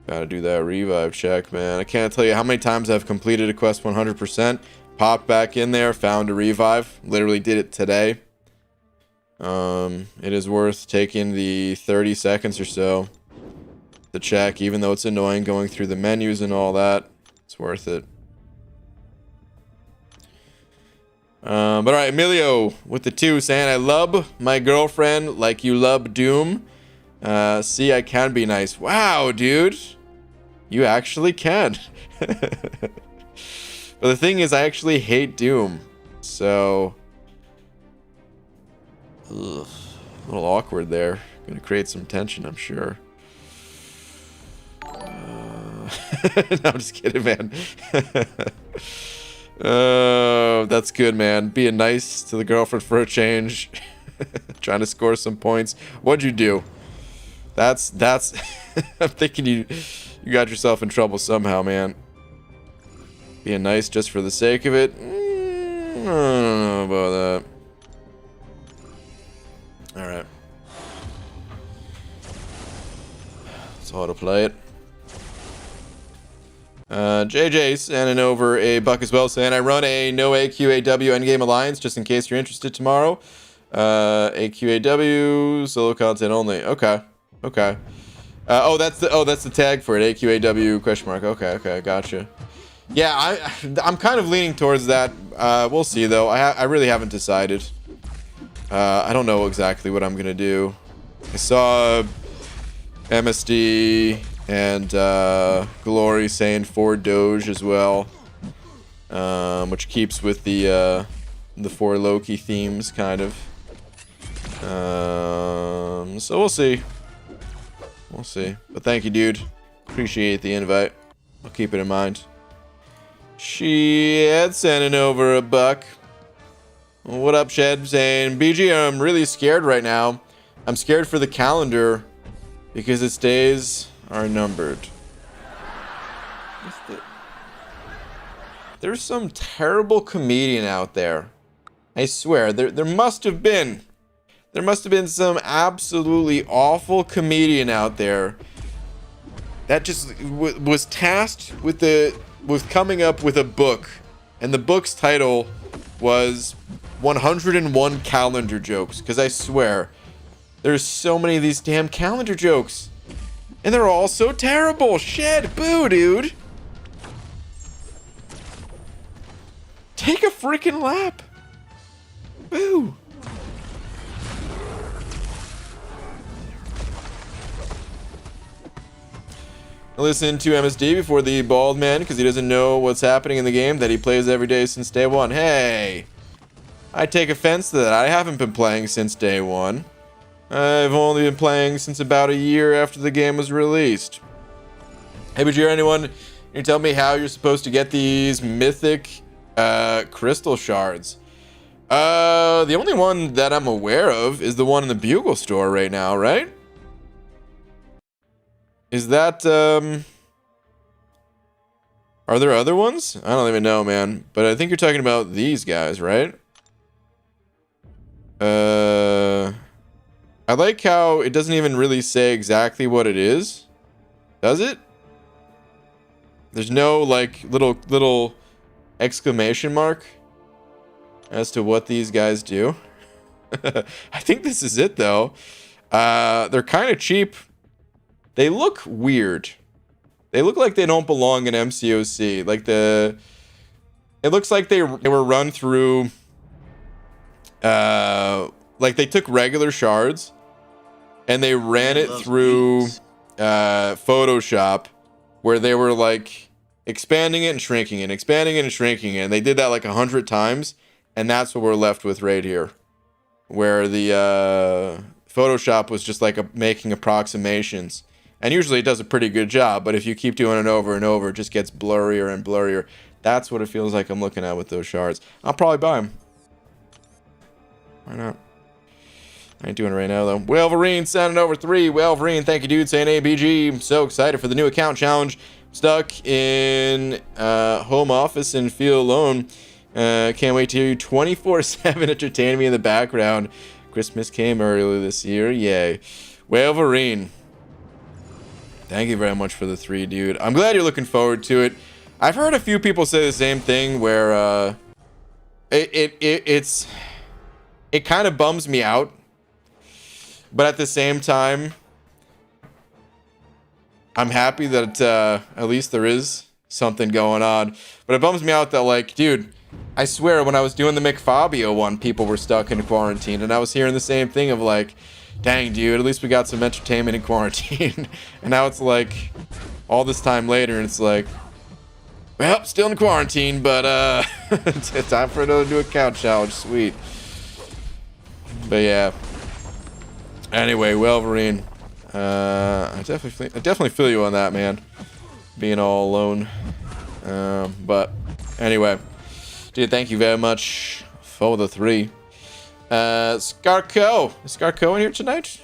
Gotta do that revive check, man. I can't tell you how many times I've completed a quest 100%. Popped back in there, found a revive. Literally did it today. It is worth taking the 30 seconds or so to check, even though it's annoying going through the menus and all that. It's worth it. But alright, Emilio with the 2 saying, I love my girlfriend like you love Doom. See, I can be nice. Wow, dude. You actually can. But the thing is, I actually hate Doom. So... ugh, a little awkward there. Gonna create some tension, I'm sure. No, I'm just kidding, man. That's good, man. Being nice to the girlfriend for a change. Trying to score some points. What'd you do? That's I'm thinking you got yourself in trouble somehow, man. Being nice just for the sake of it? I don't know about that. Alright. Let's auto play it. JJ sending over a buck as well, saying I run a no AQAW endgame alliance just in case you're interested tomorrow. AQAW solo content only. Okay. Okay. That's the tag for it. AQAW question mark. Okay, gotcha. Yeah, I'm kind of leaning towards that. We'll see though. I really haven't decided. I don't know exactly what I'm gonna do. I saw MSD And Glory saying 4 Doge as well, which keeps with the 4 Loki themes, kind of. So we'll see. We'll see. But thank you, dude. Appreciate the invite. I'll keep it in mind. Shed sending over a buck. What up, Shed? Saying, BG, I'm really scared right now. I'm scared for the calendar because its days are numbered. There's some terrible comedian out there. I swear, there must have been some absolutely awful comedian out there that just was tasked with coming up with a book, and the book's title was 101 calendar jokes. Because I swear, there's so many of these damn calendar jokes, and they're all so terrible. Shed, boo, dude. Take a freaking lap. Boo. Listen to MSD before the bald man because he doesn't know what's happening in the game that he plays every day since day one. Hey, I take offense to that. I haven't been playing since day one. I've only been playing since about a year after the game was released. Hey, but you're anyone? Can you tell me how you're supposed to get these mythic crystal shards? The only one that I'm aware of is the one in the Bugle store right now, right? Is that, are there other ones? I don't even know, man. But I think you're talking about these guys, right? I like how it doesn't even really say exactly what it is. Does it? There's no, like, little exclamation mark as to what these guys do. I think this is it, though. They're kind of cheap. They look weird. They look like they don't belong in MCOC. Like it looks like they were run through. Like they took regular shards, and they ran it through Photoshop, where they were like expanding it and shrinking it, expanding it and shrinking it. And they did that like 100 times, and that's what we're left with right here, where the Photoshop was just like making approximations. And usually it does a pretty good job, but if you keep doing it over and over, it just gets blurrier and blurrier. That's what it feels like I'm looking at with those shards. I'll probably buy them. Why not? I ain't doing it right now, though. Wolverine sending over 3. Wolverine, thank you, dude. Saying ABG. I'm so excited for the new account challenge. Stuck in home office and feel alone. Can't wait to hear you 24/7 entertain me in the background. Christmas came early this year. Yay. Wolverine. Thank you very much for the 3, dude. I'm glad you're looking forward to it. I've heard a few people say the same thing where it kind of bums me out, but at the same time, I'm happy that at least there is something going on. But it bums me out that, like, dude, I swear when I was doing the McFabio one, people were stuck in quarantine, and I was hearing the same thing of like, dang, dude, at least we got some entertainment in quarantine. And now it's like all this time later, and it's like, well, still in quarantine, but it's time for another new account challenge. Sweet. But yeah. Anyway, Wolverine. I definitely feel you on that, man. Being all alone. But anyway, dude, thank you very much for the 3. Scarco. Is Scarco in here tonight?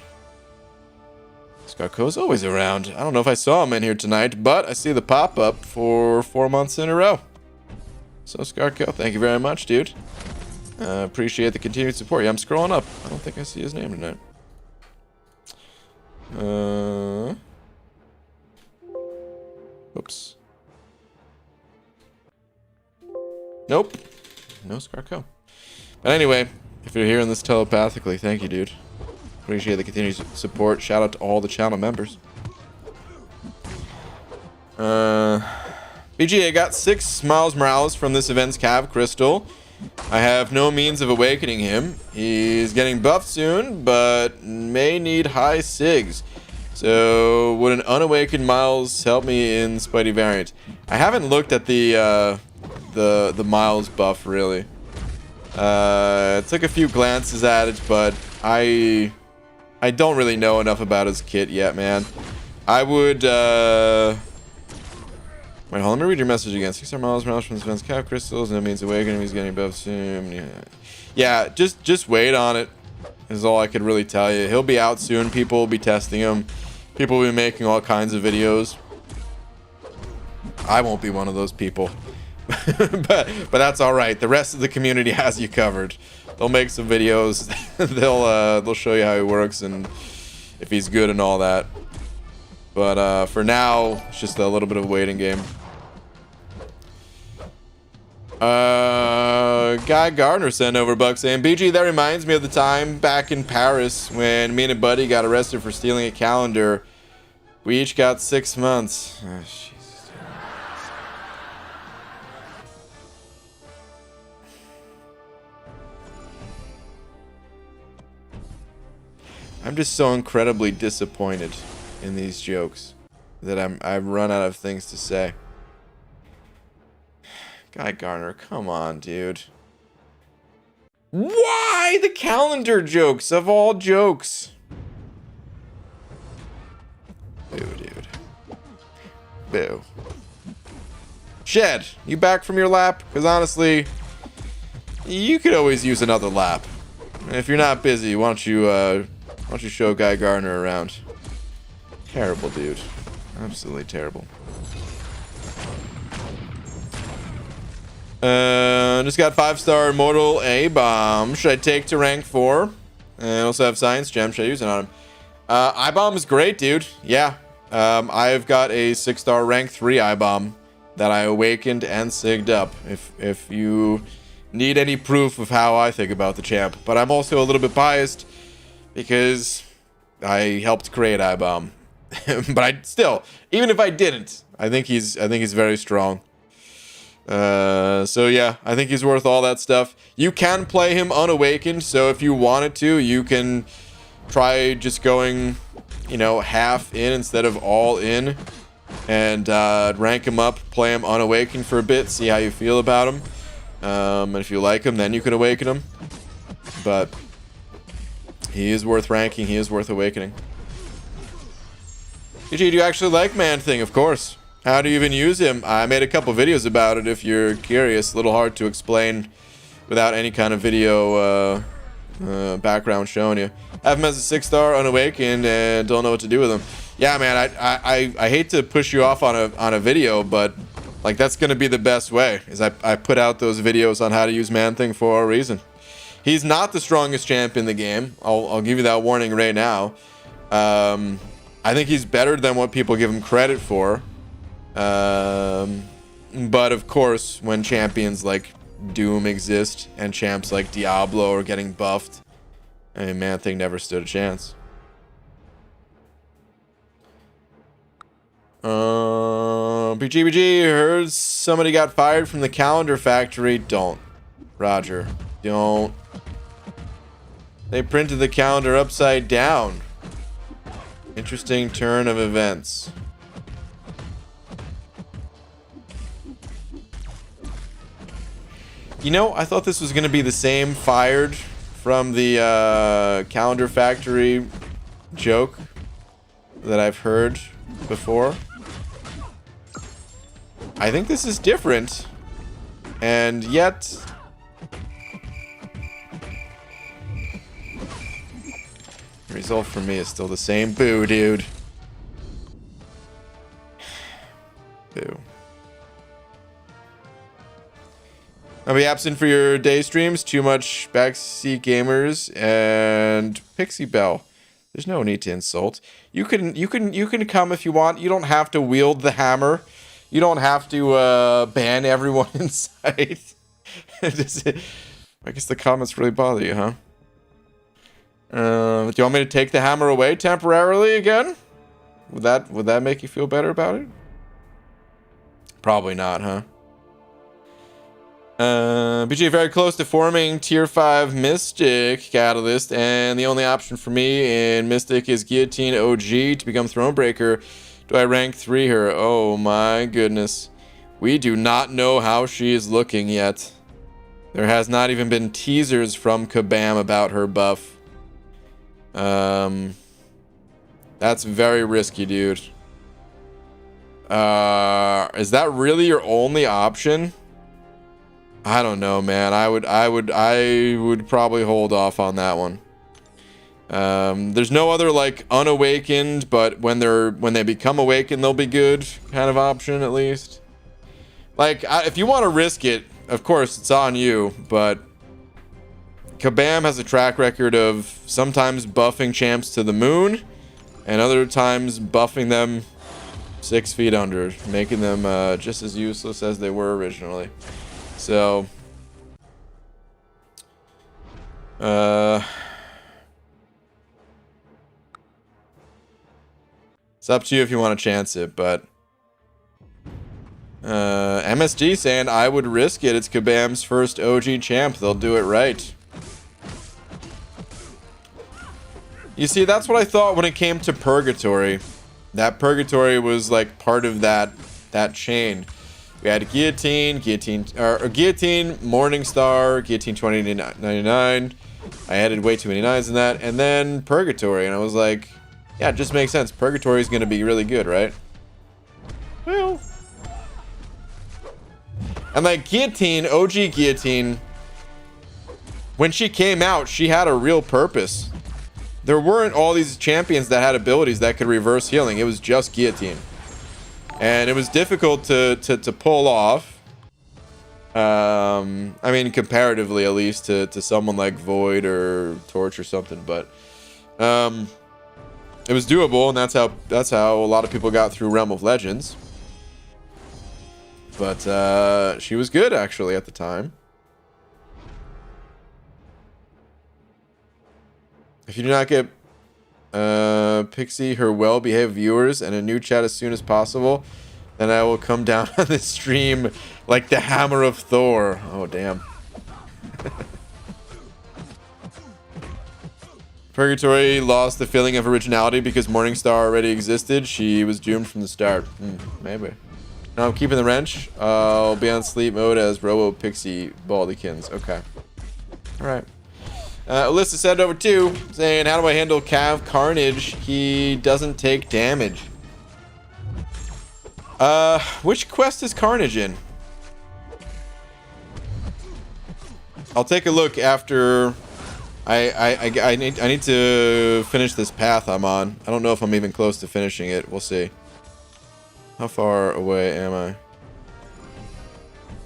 Scarco's always around. I don't know if I saw him in here tonight, but I see the pop-up for 4 months in a row. So, Scarco, thank you very much, dude. Appreciate the continued support. Yeah, I'm scrolling up. I don't think I see his name tonight. Oops. Nope. No Scarco. But anyway, if you're hearing this telepathically, thank you, dude. Appreciate the continued support. Shout out to all the channel members. BG, I got 6 Miles Morales from this event's Cav Crystal. I have no means of awakening him. He's getting buffed soon, but may need high SIGs. So, would an unawakened Miles help me in Spidey variant? I haven't looked at the Miles buff really. Took a few glances at it, but I don't really know enough about his kit yet, man. I would wait, hold on, let me read your message again. 6 miles from the fence, cap crystals, and it means awakening. He's getting buffed soon. Yeah, just wait on it. Is all I could really tell you. He'll be out soon. People will be testing him. People will be making all kinds of videos. I won't be one of those people. but that's all right. The rest of the community has you covered. They'll make some videos. they'll show you how he works and if he's good and all that. But for now, it's just a little bit of a waiting game. Guy Gardner sent over a buck saying, BG, that reminds me of the time back in Paris when me and a buddy got arrested for stealing a calendar. We each got 6 months. Oh, Jesus. I'm just so incredibly disappointed in these jokes that I've run out of things to say. Guy Garner, come on, dude. Why the calendar jokes of all jokes? Boo, dude. Boo. Shed, you back from your lap? Because honestly, you could always use another lap. And if you're not busy, why don't you show Guy Garner around? Terrible, dude. Absolutely terrible. Just got 5-star Immortal A-Bomb. Should I take to rank 4? And also have Science Gem. Should I use it on him? I-Bomb is great, dude. Yeah. I've got a 6-star rank 3 I-Bomb that I awakened and sigged up. If you need any proof of how I think about the champ. But I'm also a little bit biased because I helped create I-Bomb. But I still, even if I didn't, I think he's very strong. So yeah, I think he's worth all that stuff. You can play him unawakened, so if you wanted to, you can try just going, you know, half in instead of all in, and rank him up, play him unawakened for a bit, see how you feel about him. And if you like him, then you can awaken him. But he is worth ranking, he is worth awakening. GG, do you actually like Man-Thing? Of course. How do you even use him? I made a couple videos about it if you're curious. A little hard to explain without any kind of video background showing you. Have him as a 6-star unawakened and don't know what to do with him. Yeah, man, I hate to push you off on a video, but like that's gonna be the best way. Is I put out those videos on how to use Man-Thing for a reason. He's not the strongest champ in the game. I'll give you that warning right now. I think he's better than what people give him credit for. But of course, when champions like Doom exist and champs like Diablo are getting buffed, I mean, Man-Thing never stood a chance. BGBG, heard somebody got fired from the calendar factory. Don't. Roger. Don't. They printed the calendar upside down. Interesting turn of events. You know, I thought this was going to be the same fired from the calendar factory joke that I've heard before. I think this is different. And yet... the result for me is still the same. Boo, dude. Boo. I'll be absent for your day streams. Too much backseat gamers and Pixie Bell. There's no need to insult. You can come if you want. You don't have to wield the hammer. You don't have to ban everyone inside. I guess the comments really bother you, huh? Do you want me to take the hammer away temporarily again? Would that make you feel better about it? Probably not, huh? BG very close to forming tier 5 Mystic Catalyst, and the only option for me in Mystic is Guillotine OG to become Thronebreaker. Do I rank 3 her? Oh my goodness. We do not know how she is looking yet. There has not even been teasers from Kabam about her buff. That's very risky, dude. Is that really your only option? I don't know, man. I would probably hold off on that one. There's no other like unawakened, but when they become awakened, they'll be good kind of option at least. Like if you want to risk it, of course it's on you, but Kabam has a track record of sometimes buffing champs to the moon, and other times buffing them 6 feet under, making them just as useless as they were originally. So, it's up to you if you want to chance it, but MSG saying I would risk it. It's Kabam's first OG champ. They'll do it right. You see, that's what I thought when it came to Purgatory. That Purgatory was like part of that chain. We had Guillotine, Morningstar, Guillotine 2099. I added way too many 9s in that, and then Purgatory, and I was like, yeah, it just makes sense. Purgatory is going to be really good, right? Well, and like Guillotine, OG Guillotine, when she came out, she had a real purpose. There weren't all these champions that had abilities that could reverse healing. It was just Guillotine. And it was difficult to pull off. I mean, comparatively, at least, to someone like Void or Torch or something. But it was doable, and that's how a lot of people got through Realm of Legends. But she was good, actually, at the time. If you do not get Pixie her well-behaved viewers and a new chat as soon as possible, then I will come down on this stream like the hammer of Thor. Oh, damn. Purgatory lost the feeling of originality because Morningstar already existed. She was doomed from the start. Maybe. Now I'm keeping the wrench. I'll be on sleep mode as Robo Pixie Baldykins. Okay. Alright. Alyssa said over 2, saying, how do I handle Cav Carnage? He doesn't take damage. Which quest is Carnage in? I'll take a look after I need to finish this path I'm on. I don't know if I'm even close to finishing it. We'll see. How far away am I?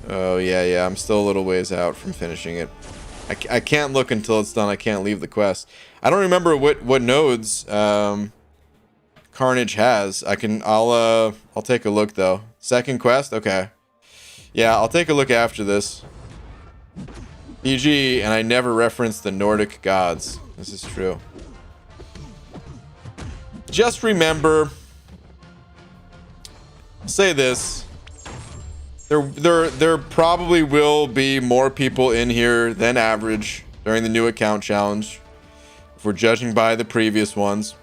Oh, yeah, I'm still a little ways out from finishing it. I can't look until it's done. I can't leave the quest. I don't remember what nodes Carnage has. I'll take a look though. Second quest? Okay. Yeah, I'll take a look after this. PG, and I never referenced the Nordic gods. This is true. Just remember, say this. There probably will be more people in here than average during the new account challenge, if we're judging by the previous ones.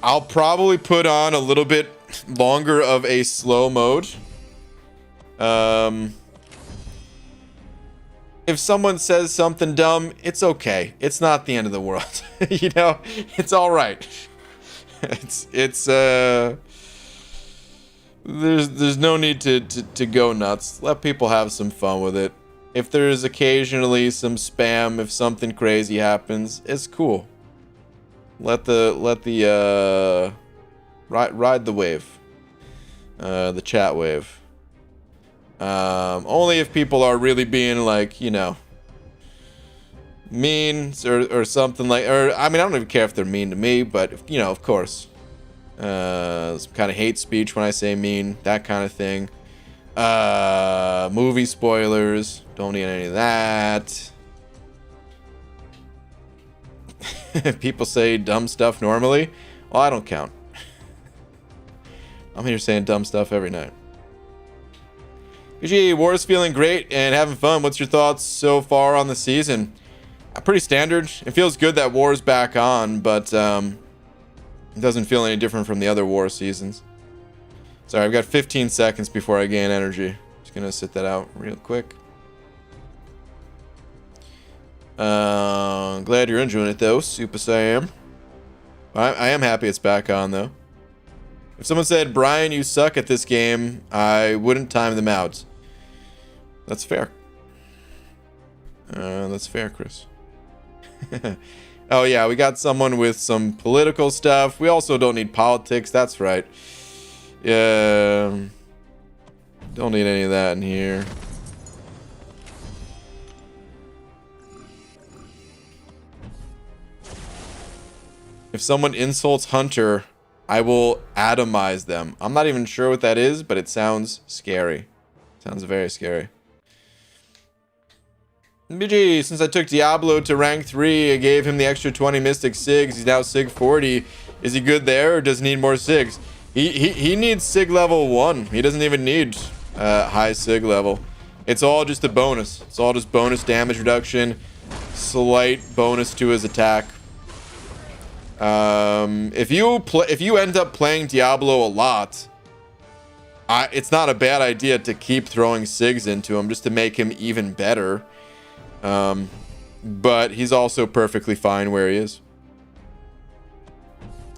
I'll probably put on a little bit longer of a slow mode. If someone says something dumb, it's okay. It's not the end of the world. You know, it's all right. There's no need to go nuts. Let people have some fun with it. If there's occasionally some spam, if something crazy happens, it's cool. Ride the wave, the chat wave. Only if people are really being like, you know, mean or something like, or I mean, I don't even care if they're mean to me, but if, you know, of course. Some kind of hate speech when I say mean, that kind of thing. Movie spoilers, don't need any of that. People say dumb stuff normally. Well, I don't count. I'm here saying dumb stuff every night. UG, War's feeling great and having fun. What's your thoughts so far on the season? Pretty standard. It feels good that War's back on, but it doesn't feel any different from the other War seasons. Sorry, I've got 15 seconds before I gain energy. Just gonna sit that out real quick. Glad you're enjoying it though, Super Sam. I am happy it's back on though. If someone said, Brian, you suck at this game, I wouldn't time them out. That's fair. That's fair, Chris. Oh yeah, we got someone with some political stuff. We also don't need politics, that's right. Yeah. Don't need any of that in here. If someone insults Hunter, I will atomize them. I'm not even sure what that is, but it sounds scary. Sounds very scary. BG, since I took Diablo to rank 3, I gave him the extra 20 Mystic Sigs. He's now Sig 40. Is he good there, or does he need more Sigs? He needs Sig level 1. He doesn't even need high Sig level. It's all just a bonus. It's all just bonus damage reduction. Slight bonus to his attack. If you end up playing Diablo a lot, it's not a bad idea to keep throwing Sigs into him just to make him even better. But he's also perfectly fine where he is.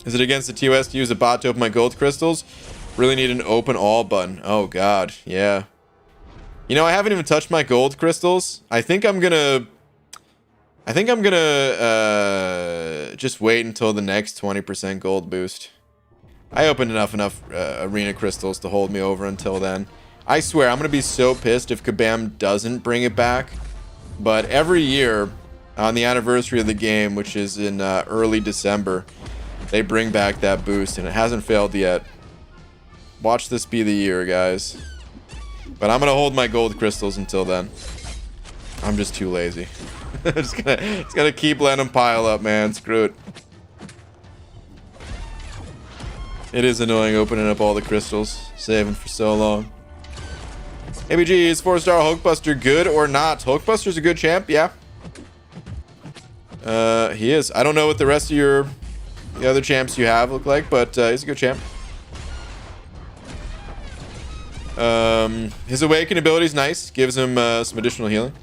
Is it against the TOS to use a bot to open my gold crystals? Really need an open all button. Oh god, yeah. You know, I haven't even touched my gold crystals. I think I'm gonna just wait until the next 20% gold boost. I opened enough arena crystals to hold me over until then. I swear, I'm gonna be so pissed if Kabam doesn't bring it back. But every year, on the anniversary of the game, which is in early December, they bring back that boost, and it hasn't failed yet. Watch this be the year, guys. But I'm gonna hold my gold crystals until then. I'm just too lazy. Just gonna keep letting them pile up, man. Screw it. It is annoying opening up all the crystals, saving for so long. ABG, is 4-star Hulkbuster good or not? Hulkbuster's a good champ, yeah. He is. I don't know what the rest of the other champs you have look like, but he's a good champ. His awaken ability is nice. Gives him some additional healing.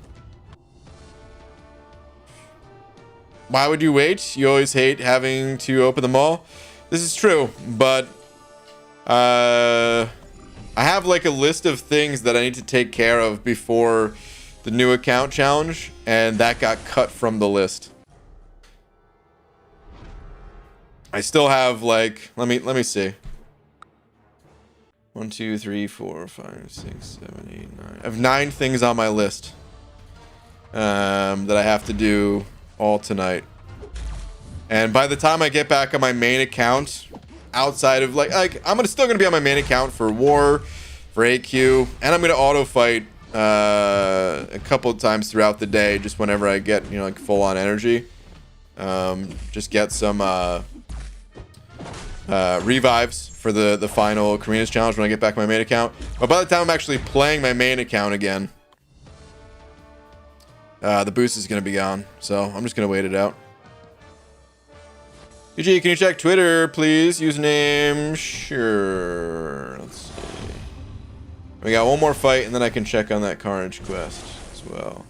Why would you wait? You always hate having to open them all. This is true, but I have like a list of things that I need to take care of before the new account challenge, and that got cut from the list. I still have like, let me see. 1, 2, 3, 4, 5, 6, 7, 8, 9. I have 9 things on my list that I have to do all tonight. And by the time I get back on my main account, outside of like I'm still gonna be on my main account for War, for AQ, and I'm gonna auto fight a couple of times throughout the day, just whenever I get, you know, like full on energy. Just get some revives for the final Karina's challenge when I get back my main account. But by the time I'm actually playing my main account again, the boost is gonna be gone. So I'm just gonna wait it out. UG, can you check Twitter, please? Username, sure. Let's see. We got one more fight, and then I can check on that Carnage quest as well.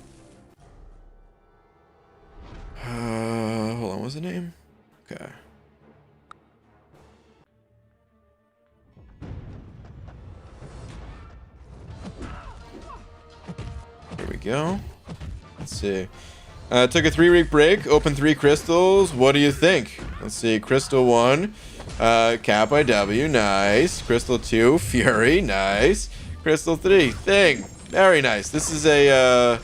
Hold on, what's the name? Okay. Here we go. Let's see. Took a 3-week break, opened 3 crystals. What do you think? Let's see. Crystal 1, Cap IW, nice. Crystal 2, Fury, nice. Crystal 3, Thing, very nice. This is a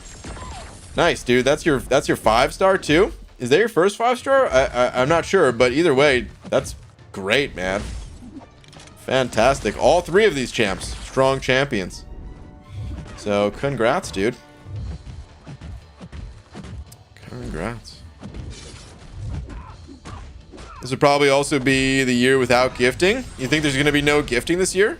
nice, dude. That's your 5-star too. Is that your first 5-star? I'm not sure, but either way, that's great, man. Fantastic. All 3 of these champs, strong champions. So congrats, dude. Congrats. This would probably also be the year without gifting. You think there's going to be no gifting this year?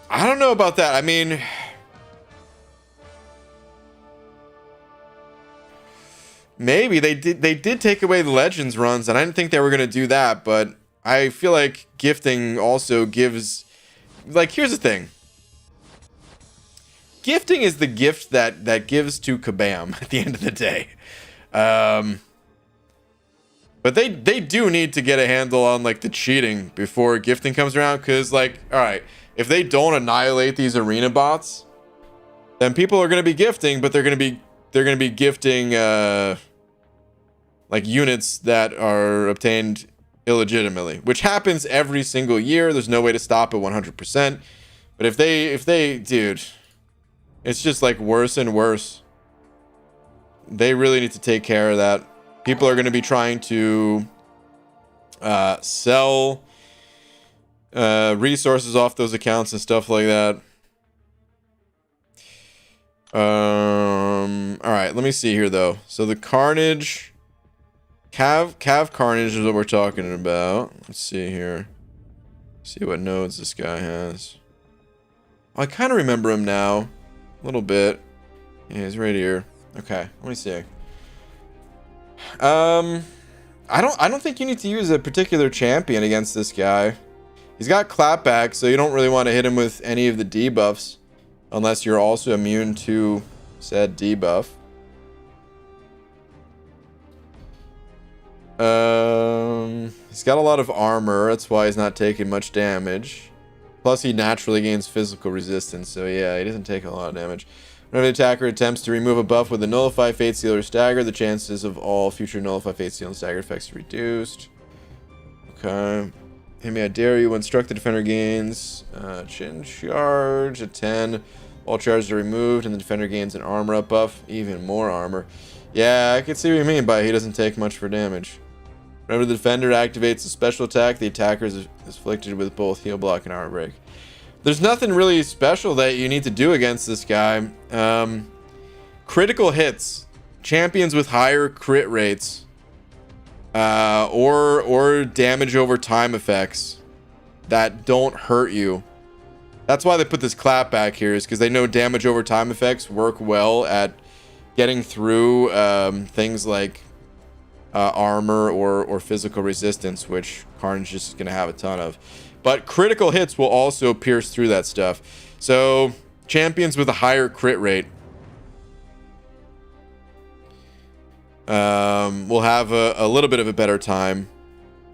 I don't know about that. I mean, maybe they did take away the Legends runs, and I didn't think they were going to do that, but I feel like gifting also gives, like, here's the thing. Gifting is the gift that gives to Kabam at the end of the day. But they do need to get a handle on, like, the cheating before gifting comes around, because, like, all right, if they don't annihilate these arena bots, then people are going to be gifting, but they're going to be gifting like units that are obtained illegitimately, which happens every single year. There's no way to stop it 100%. But if they dude, it's just like worse and worse. They really need to take care of that. People are going to be trying to sell resources off those accounts and stuff like that. All right, let me see here though. So the Carnage, Cav Carnage is what we're talking about. Let's see here. See what nodes this guy has. Oh, I kind of remember him now, a little bit. Yeah, he's right here. Okay, let me see. I don't think you need to use a particular champion against this guy. He's got clapback, so you don't really want to hit him with any of the debuffs unless you're also immune to said debuff. He's got a lot of armor, that's why he's not taking much damage. Plus he naturally gains physical resistance, so yeah, he doesn't take a lot of damage. Whenever the attacker attempts to remove a buff with a Nullify, Fate Seal, or Stagger, the chances of all future Nullify, Fate Seal, and Stagger effects are reduced. Okay. Hit me, I dare you. When struck, the defender gains chin charge at 10. All charges are removed, and the defender gains an armor up buff. Even more armor. Yeah, I can see what you mean by he doesn't take much for damage. Whenever the defender activates a special attack, the attacker is afflicted with both heal block and armor break. There's nothing really special that you need to do against this guy. Critical hits. Champions with higher crit rates. Or damage over time effects that don't hurt you. That's why they put this clap back here, is because they know damage over time effects work well at getting through things like armor or physical resistance, which Carnage is going to have a ton of. But critical hits will also pierce through that stuff. So champions with a higher crit rate will have a little bit of a better time.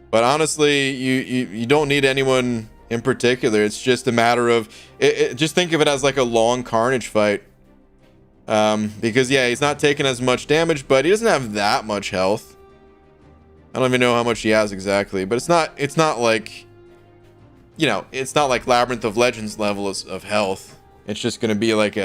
But honestly, you don't need anyone in particular. It's just a matter of just think of it as like a long Carnage fight. Because yeah, he's not taking as much damage, but he doesn't have that much health. I don't even know how much he has exactly, but it's not like, you know, it's not like Labyrinth of Legends levels of health. It's just gonna be like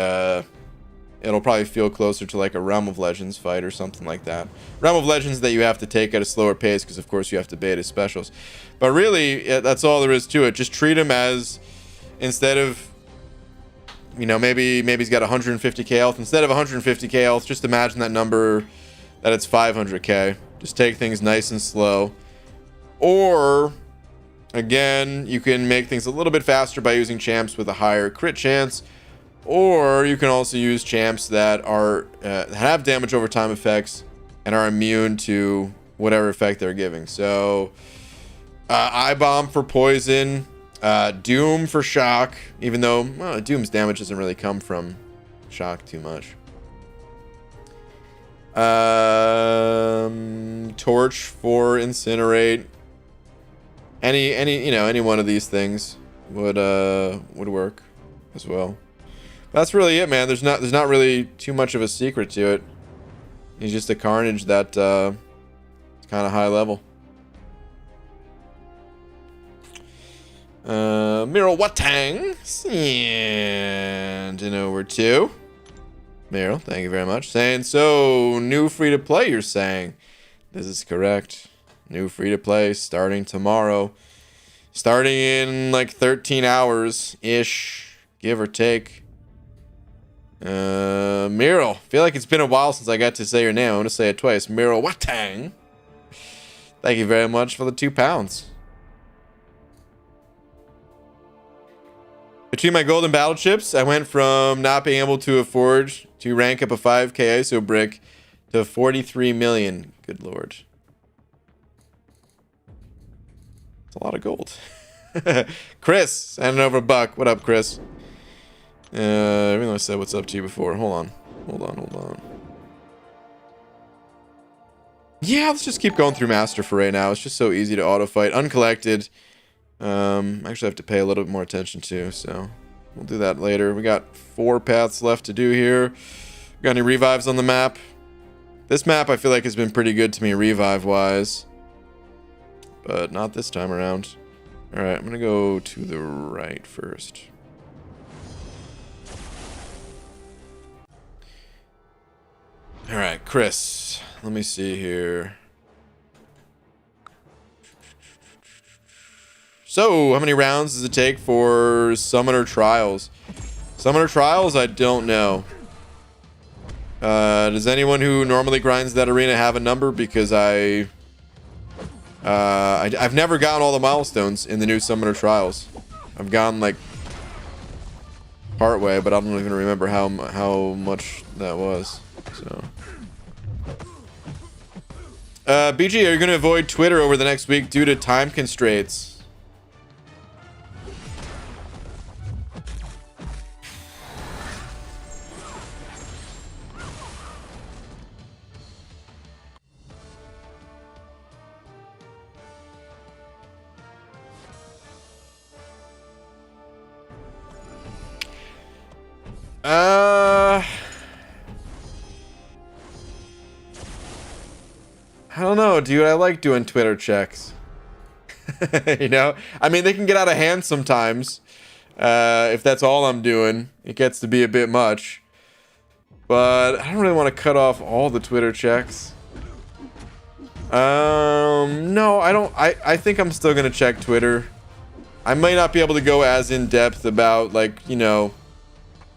it'll probably feel closer to like a Realm of Legends fight or something like that. Realm of Legends that you have to take at a slower pace because of course you have to bait his specials. But really, that's all there is to it. Just treat him as, instead of, you know, maybe he's got 150k health. Instead of 150k health, just imagine that number, that it's 500k. Just take things nice and slow. Or, again, you can make things a little bit faster by using champs with a higher crit chance. Or you can also use champs that are have damage over time effects and are immune to whatever effect they're giving. So, Eye Bomb for poison, Doom for shock, even though Doom's damage doesn't really come from shock too much. Torch for incinerate. Any one of these things would work as well. That's really it, man. There's not really too much of a secret to it. He's just a Carnage that is kind of high level. Miro Watang, and over to Miro. Thank you very much. Saying, so new free to play, you're saying? This is correct. New free to play starting tomorrow. Starting in like 13 hours ish, give or take. Miro. Feel like it's been a while since I got to say your name. I'm gonna say it twice. Miro Watang. Thank you very much for the £2. Between my golden battle chips, I went from not being able to afford to rank up a 5k ISO brick to 43 million. Good lord. It's a lot of gold. Chris, sending over a buck. What up, Chris? Even though I said what's up to you before. Hold on. Yeah, let's just keep going through Master for right now. It's just so easy to auto-fight. Uncollected. Actually have to pay a little bit more attention to, so we'll do that later. We got 4 paths left to do here. Got any revives on the map? This map I feel like has been pretty good to me revive-wise, but not this time around. Alright, I'm gonna go to the right first. Alright, Chris. Let me see here. So, how many rounds does it take for Summoner Trials? Summoner Trials, I don't know. Does anyone who normally grinds that arena have a number? Because I've never gotten all the milestones in the new Summoner Trials. I've gone like part way, but I don't even remember how much that was. So, BG, are you going to avoid Twitter over the next week due to time constraints? I don't know, dude. I like doing Twitter checks. You know? I mean, they can get out of hand sometimes. If that's all I'm doing. It gets to be a bit much. But I don't really want to cut off all the Twitter checks. No, I don't. I think I'm still going to check Twitter. I might not be able to go as in depth about, like, you know,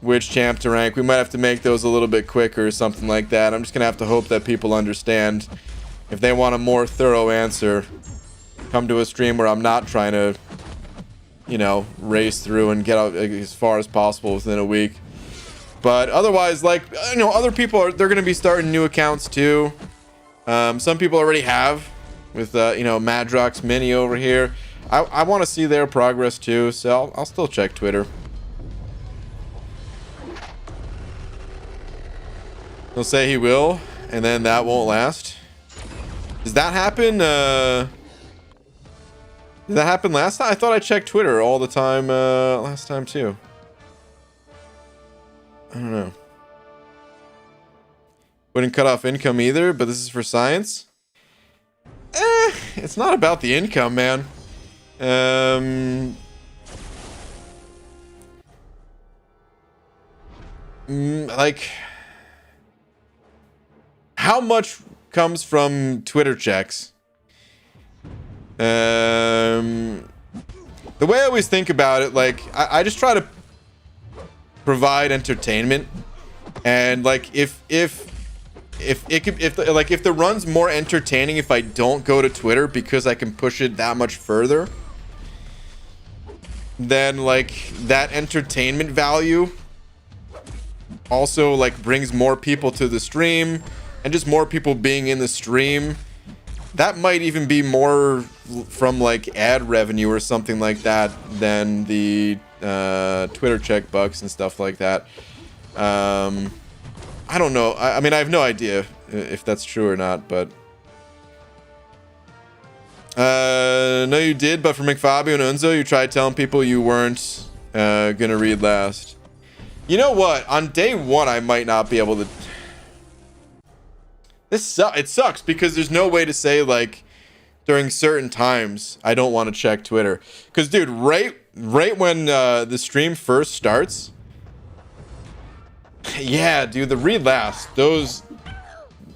which champ to rank. We might have to make those a little bit quicker or something like that. I'm just gonna have to hope that people understand. If they want a more thorough answer, come to a stream where I'm not trying to, you know, race through and get out as far as possible within a week. But otherwise, like, you know, other people they're gonna be starting new accounts too. Some people already have with you know, Madrox Mini over here. I want to see their progress too, so I'll still check Twitter. He'll say he will, and then that won't last. Does that happen? Did that happen last time? I thought I checked Twitter all the time last time too. I don't know. Wouldn't cut off income either, but this is for science. It's not about the income, man. Like, how much comes from Twitter checks? The way I always think about it, like, I just try to provide entertainment, and like if the run's more entertaining if I don't go to Twitter because I can push it that much further, then like that entertainment value also like brings more people to the stream, and just more people being in the stream, that might even be more from like ad revenue or something like that than the Twitter check bucks and stuff like that. I don't know. I mean, I have no idea if that's true or not, but no, you did. But for McFabio and Unzo, you tried telling people you weren't gonna read last. You know what? On day one, I might not be able to. It sucks because there's no way to say like during certain times I don't want to check Twitter. Because dude, right when the stream first starts, yeah, dude, the read last, those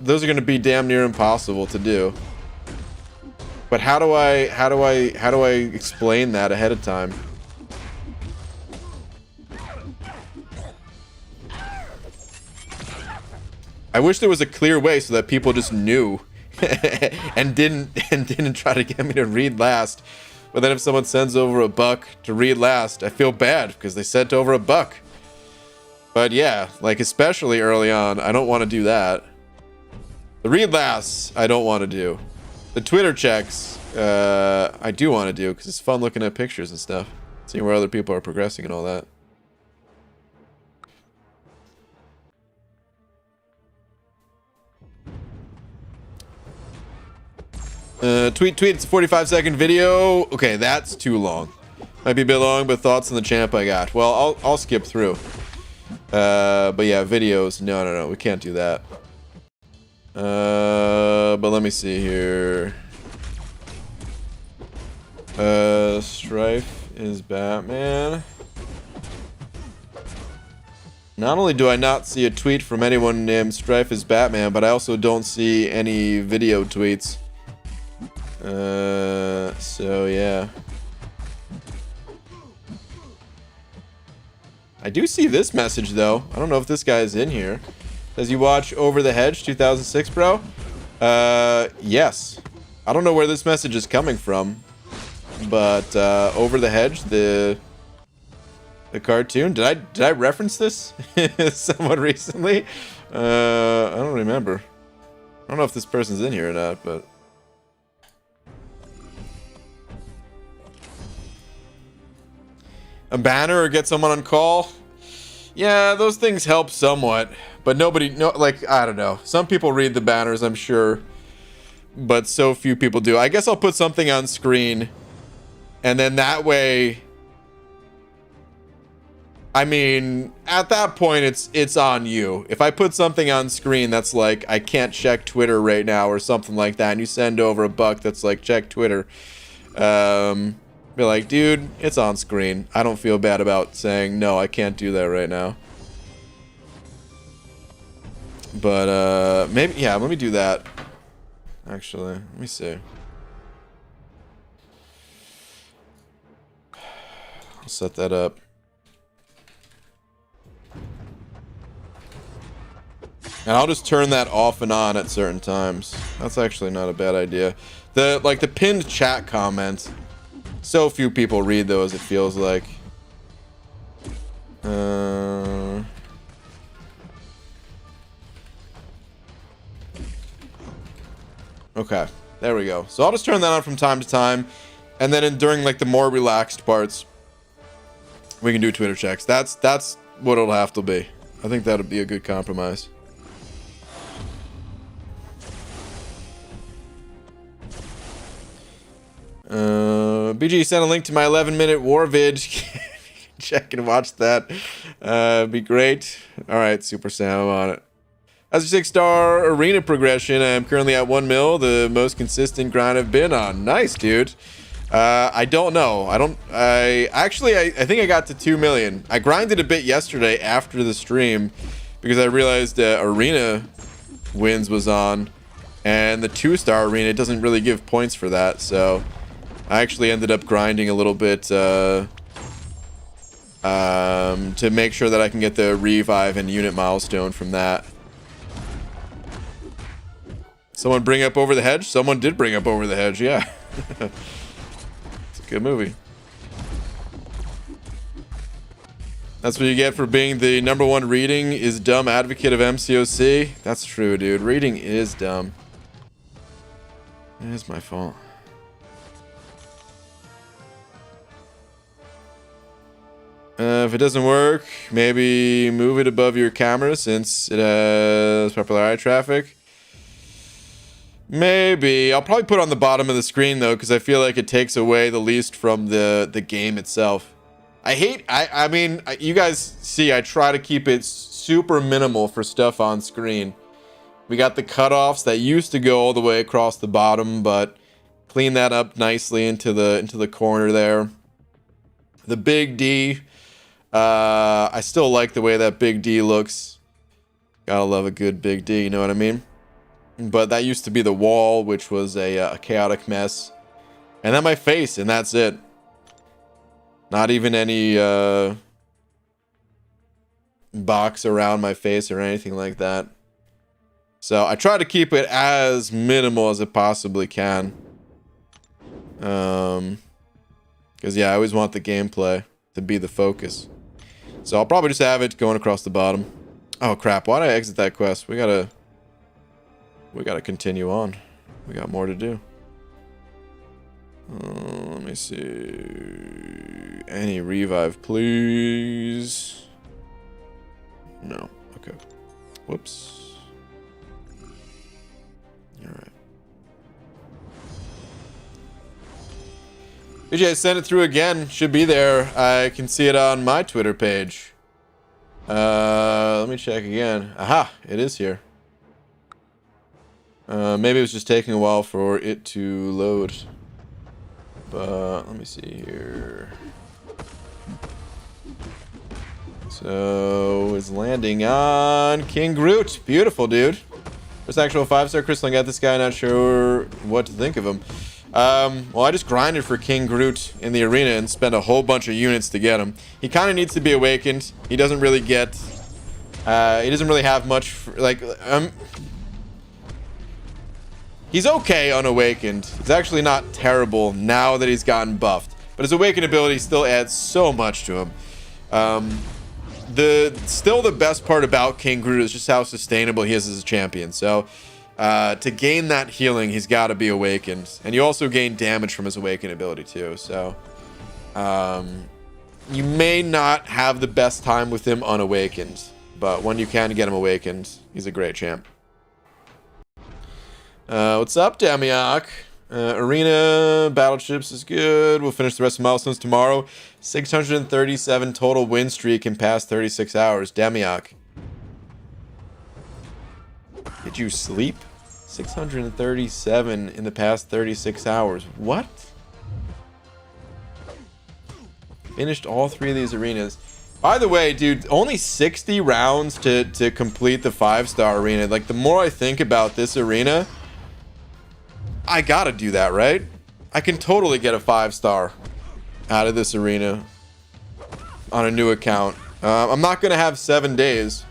are gonna be damn near impossible to do. But how do I explain that ahead of time? I wish there was a clear way so that people just knew and didn't try to get me to read last. But then if someone sends over a buck to read last, I feel bad because they sent over a buck. But yeah, like especially early on, I don't want to do that. The read lasts, I don't want to do. The Twitter checks, I do want to do because it's fun looking at pictures and stuff. Seeing where other people are progressing and all that. Tweet, it's a 45-second video. Okay, that's too long. Might be a bit long, but thoughts on the champ I got. Well, I'll skip through. But yeah, videos. No, we can't do that. But let me see here. Strife is Batman. Not only do I not see a tweet from anyone named Strife is Batman, but I also don't see any video tweets. So yeah. I do see this message though. I don't know if this guy is in here. Does you watch Over the Hedge 2006, bro? Yes. I don't know where this message is coming from, but Over the Hedge, the cartoon. Did I reference this somewhat recently? I don't remember. I don't know if this person's in here or not, but a banner or get someone on call. Yeah, those things help somewhat, but like, I don't know. Some people read the banners, I'm sure, but so few people do. I guess I'll put something on screen, and then that way, I mean, at that point, it's on you. If I put something on screen that's like, I can't check Twitter right now or something like that, and you send over a buck that's like, check Twitter, be like, dude, it's on screen. I don't feel bad about saying, no, I can't do that right now. But, maybe, yeah, let me do that. Actually, let me see. I'll set that up. And I'll just turn that off and on at certain times. That's actually not a bad idea. The pinned chat comments. So few people read those, it feels like. Okay, there we go. So I'll just turn that on from time to time, and then during like the more relaxed parts, we can do Twitter checks. That's what it'll have to be. I think that'd be a good compromise. BG sent a link to my 11-minute war vid. Check and watch that. Be great. All right, Super Sam, I'm on it. As a 6-star arena progression, I'm currently at 1 mil, the most consistent grind I've been on. Nice, dude. I don't know. I think I got to 2 million. I grinded a bit yesterday after the stream because I realized arena wins was on, and the 2-star arena doesn't really give points for that, so I actually ended up grinding a little bit to make sure that I can get the revive and unit milestone from that. Someone bring up Over the Hedge? Someone did bring up Over the Hedge, yeah. It's a good movie. That's what you get for being the #1 reading is dumb advocate of MCOC. That's true, dude. Reading is dumb. It is my fault. If it doesn't work, maybe move it above your camera since it has popular eye traffic. Maybe. I'll probably put it on the bottom of the screen though, because I feel like it takes away the least from the game itself. I mean, you guys see, I try to keep it super minimal for stuff on screen. We got the cutoffs that used to go all the way across the bottom, but clean that up nicely into the corner there. The big D. I still like the way that big D looks. Gotta love a good big D, you know what I mean? But that used to be the wall, which was a chaotic mess. And then my face, and that's it. Not even any box around my face or anything like that. So I try to keep it as minimal as it possibly can. Because, yeah, I always want the gameplay to be the focus. So I'll probably just have it going across the bottom. Oh, crap. Why did I exit that quest? We gotta continue on. We got more to do. Let me see. Any revive, please. No. Okay. Whoops. Alright. BJ, send it through again. Should be there. I can see it on my Twitter page. Let me check again. Aha! It is here. Maybe it was just taking a while for it to load. But let me see here. So it's landing on King Groot. Beautiful, dude. First actual 5-star crystal. I got this guy. Not sure what to think of him. Well, I just grinded for King Groot in the arena and spent a whole bunch of units to get him. He kind of needs to be awakened. He doesn't really get. He doesn't really have much. He's okay unawakened. He's actually not terrible now that he's gotten buffed. But his awakened ability still adds so much to him. Still the best part about King Groot is just how sustainable he is as a champion. So to gain that healing, he's got to be awakened. And you also gain damage from his awakened ability too. So you may not have the best time with him unawakened. But when you can get him awakened, he's a great champ. What's up, Damiak? Arena battleships is good. We'll finish the rest of milestones tomorrow. 637 total win streak in past 36 hours. Damiak. Did you sleep? 637 in the past 36 hours. What? Finished all 3 of these arenas. By the way, dude, only 60 rounds to complete the 5-star arena. Like, the more I think about this arena, I gotta do that, right? I can totally get a 5-star out of this arena on a new account. I'm not gonna have 7 days.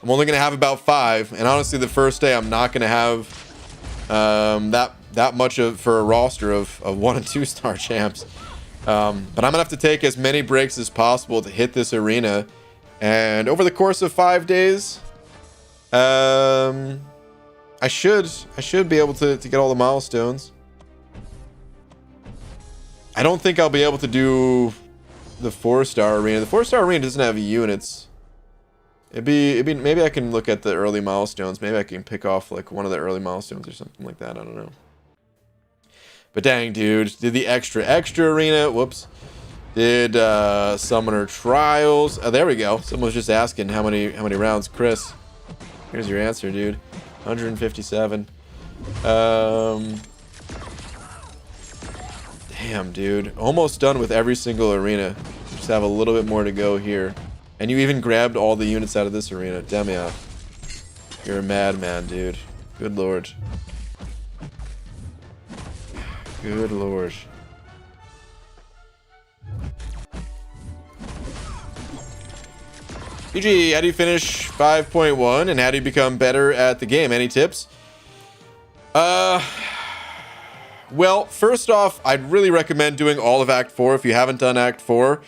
I'm only gonna have about 5, and honestly, the first day I'm not gonna have that much for a roster of 1- and 2-star champs. But I'm gonna have to take as many breaks as possible to hit this arena, and over the course of 5 days, I should be able to get all the milestones. I don't think I'll be able to do the 4-star arena. The 4-star arena doesn't have units. It'd be maybe I can look at the early milestones. Maybe I can pick off like one of the early milestones or something like that. I don't know. But dang, dude, did the extra arena. Whoops. Did summoner trials. Oh, there we go. Someone was just asking how many rounds. Chris, here's your answer, dude. 157. Damn, dude. Almost done with every single arena. Just have a little bit more to go here. And you even grabbed all the units out of this arena. Demia. You're a madman, dude. Good lord. Good lord. GG, how do you finish 5.1 and how do you become better at the game? Any tips? Well, first off, I'd really recommend doing all of Act 4 if you haven't done Act 4.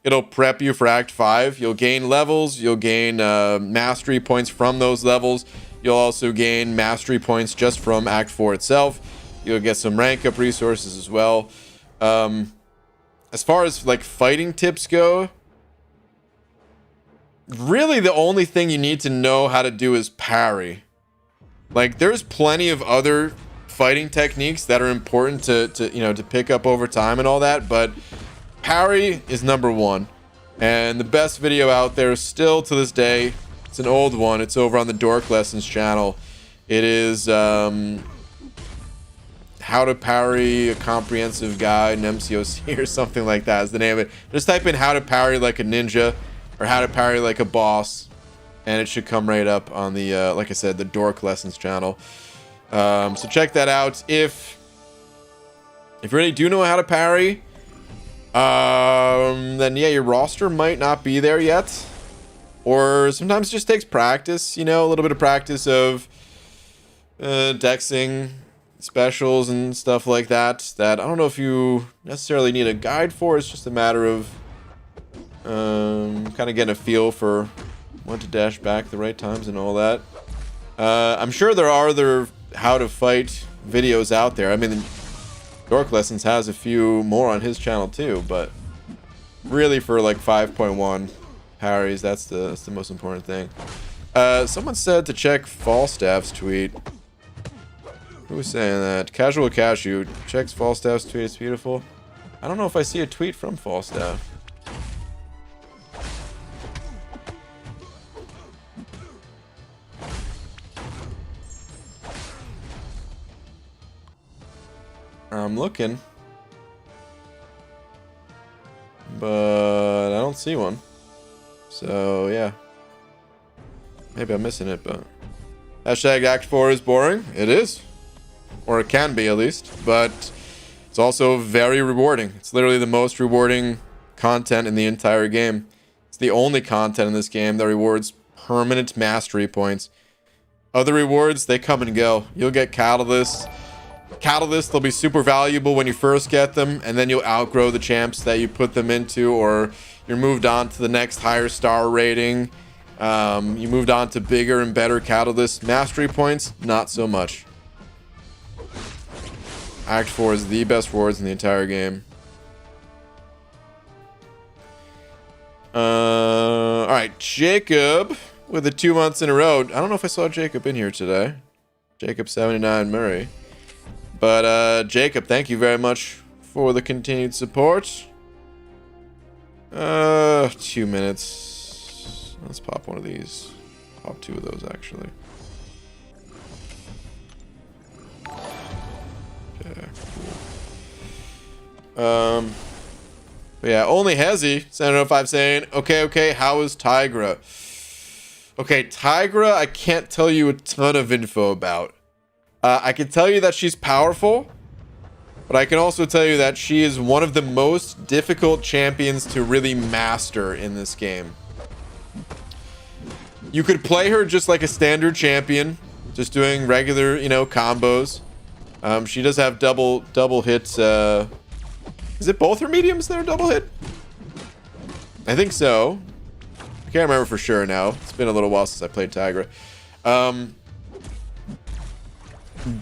It'll prep you for Act 5. You'll gain levels, you'll gain mastery points from those levels. You'll also gain mastery points just from Act 4 itself. You'll get some rank up resources as well. As far as like fighting tips go, really the only thing you need to know how to do is parry. Like, there's plenty of other fighting techniques that are important to pick up over time and all that, but parry is number one. And the best video out there still to this day, it's an old one, it's over on the Dork Lessons channel. It is how to parry a comprehensive guide in MCOC or something like that is the name of it. Just type in how to parry like a ninja or how to parry like a boss, and it should come right up on the like I said, the Dork Lessons channel. So check that out. If you really do know how to parry, then yeah, your roster might not be there yet, or sometimes it just takes practice, you know, a little bit of practice of dexing specials and stuff like that I don't know if you necessarily need a guide for. It's just a matter of kind of getting a feel for when to dash back the right times and all that. I'm sure there are other how to fight videos out there. I mean, Dork Lessons has a few more on his channel too, but really for like 5.1 parries, that's the most important thing. Someone said to check Falstaff's tweet. Who was saying that? Casual Cashew checks Falstaff's tweet. It's beautiful. I don't know if I see a tweet from Falstaff. I'm looking, but I don't see one. So yeah, maybe I'm missing it. But hashtag Act 4 is boring. It is, or it can be at least. But it's also very rewarding. It's literally the most rewarding content in the entire game. It's the only content in this game that rewards permanent mastery points. Other rewards, they come and go. You'll get catalysts. Catalysts, they'll be super valuable when you first get them, and then you'll outgrow the champs that you put them into, or you're moved on to the next higher star rating. You moved on to bigger and better catalysts. Mastery points, not so much. Act 4 is the best rewards in the entire game. Alright, Jacob with the 2 months in a row. I don't know if I saw Jacob in here today. Jacob 79 Murray. But Jacob, thank you very much for the continued support. 2 minutes. Let's pop one of these. Pop 2 of those, actually. Okay, cool. But yeah, only Hezi. 705 saying, okay, how is Tigra? Okay, Tigra, I can't tell you a ton of info about. I can tell you that she's powerful, but I can also tell you that she is one of the most difficult champions to really master in this game. You could play her just like a standard champion, just doing regular, you know, combos. She does have double hits. Is it both her mediums that are double hit? I think so. I can't remember for sure now. It's been a little while since I played Tigra.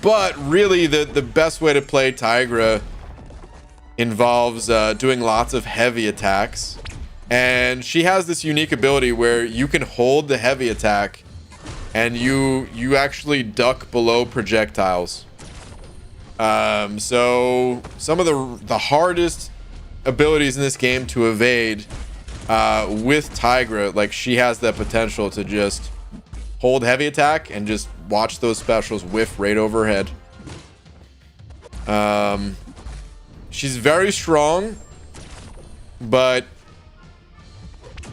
But really, the best way to play Tigra involves doing lots of heavy attacks. And she has this unique ability where you can hold the heavy attack and you actually duck below projectiles. So some of the hardest abilities in this game to evade with Tigra, like she has that potential to just hold heavy attack and just watch those specials whiff right overhead. She's very strong, but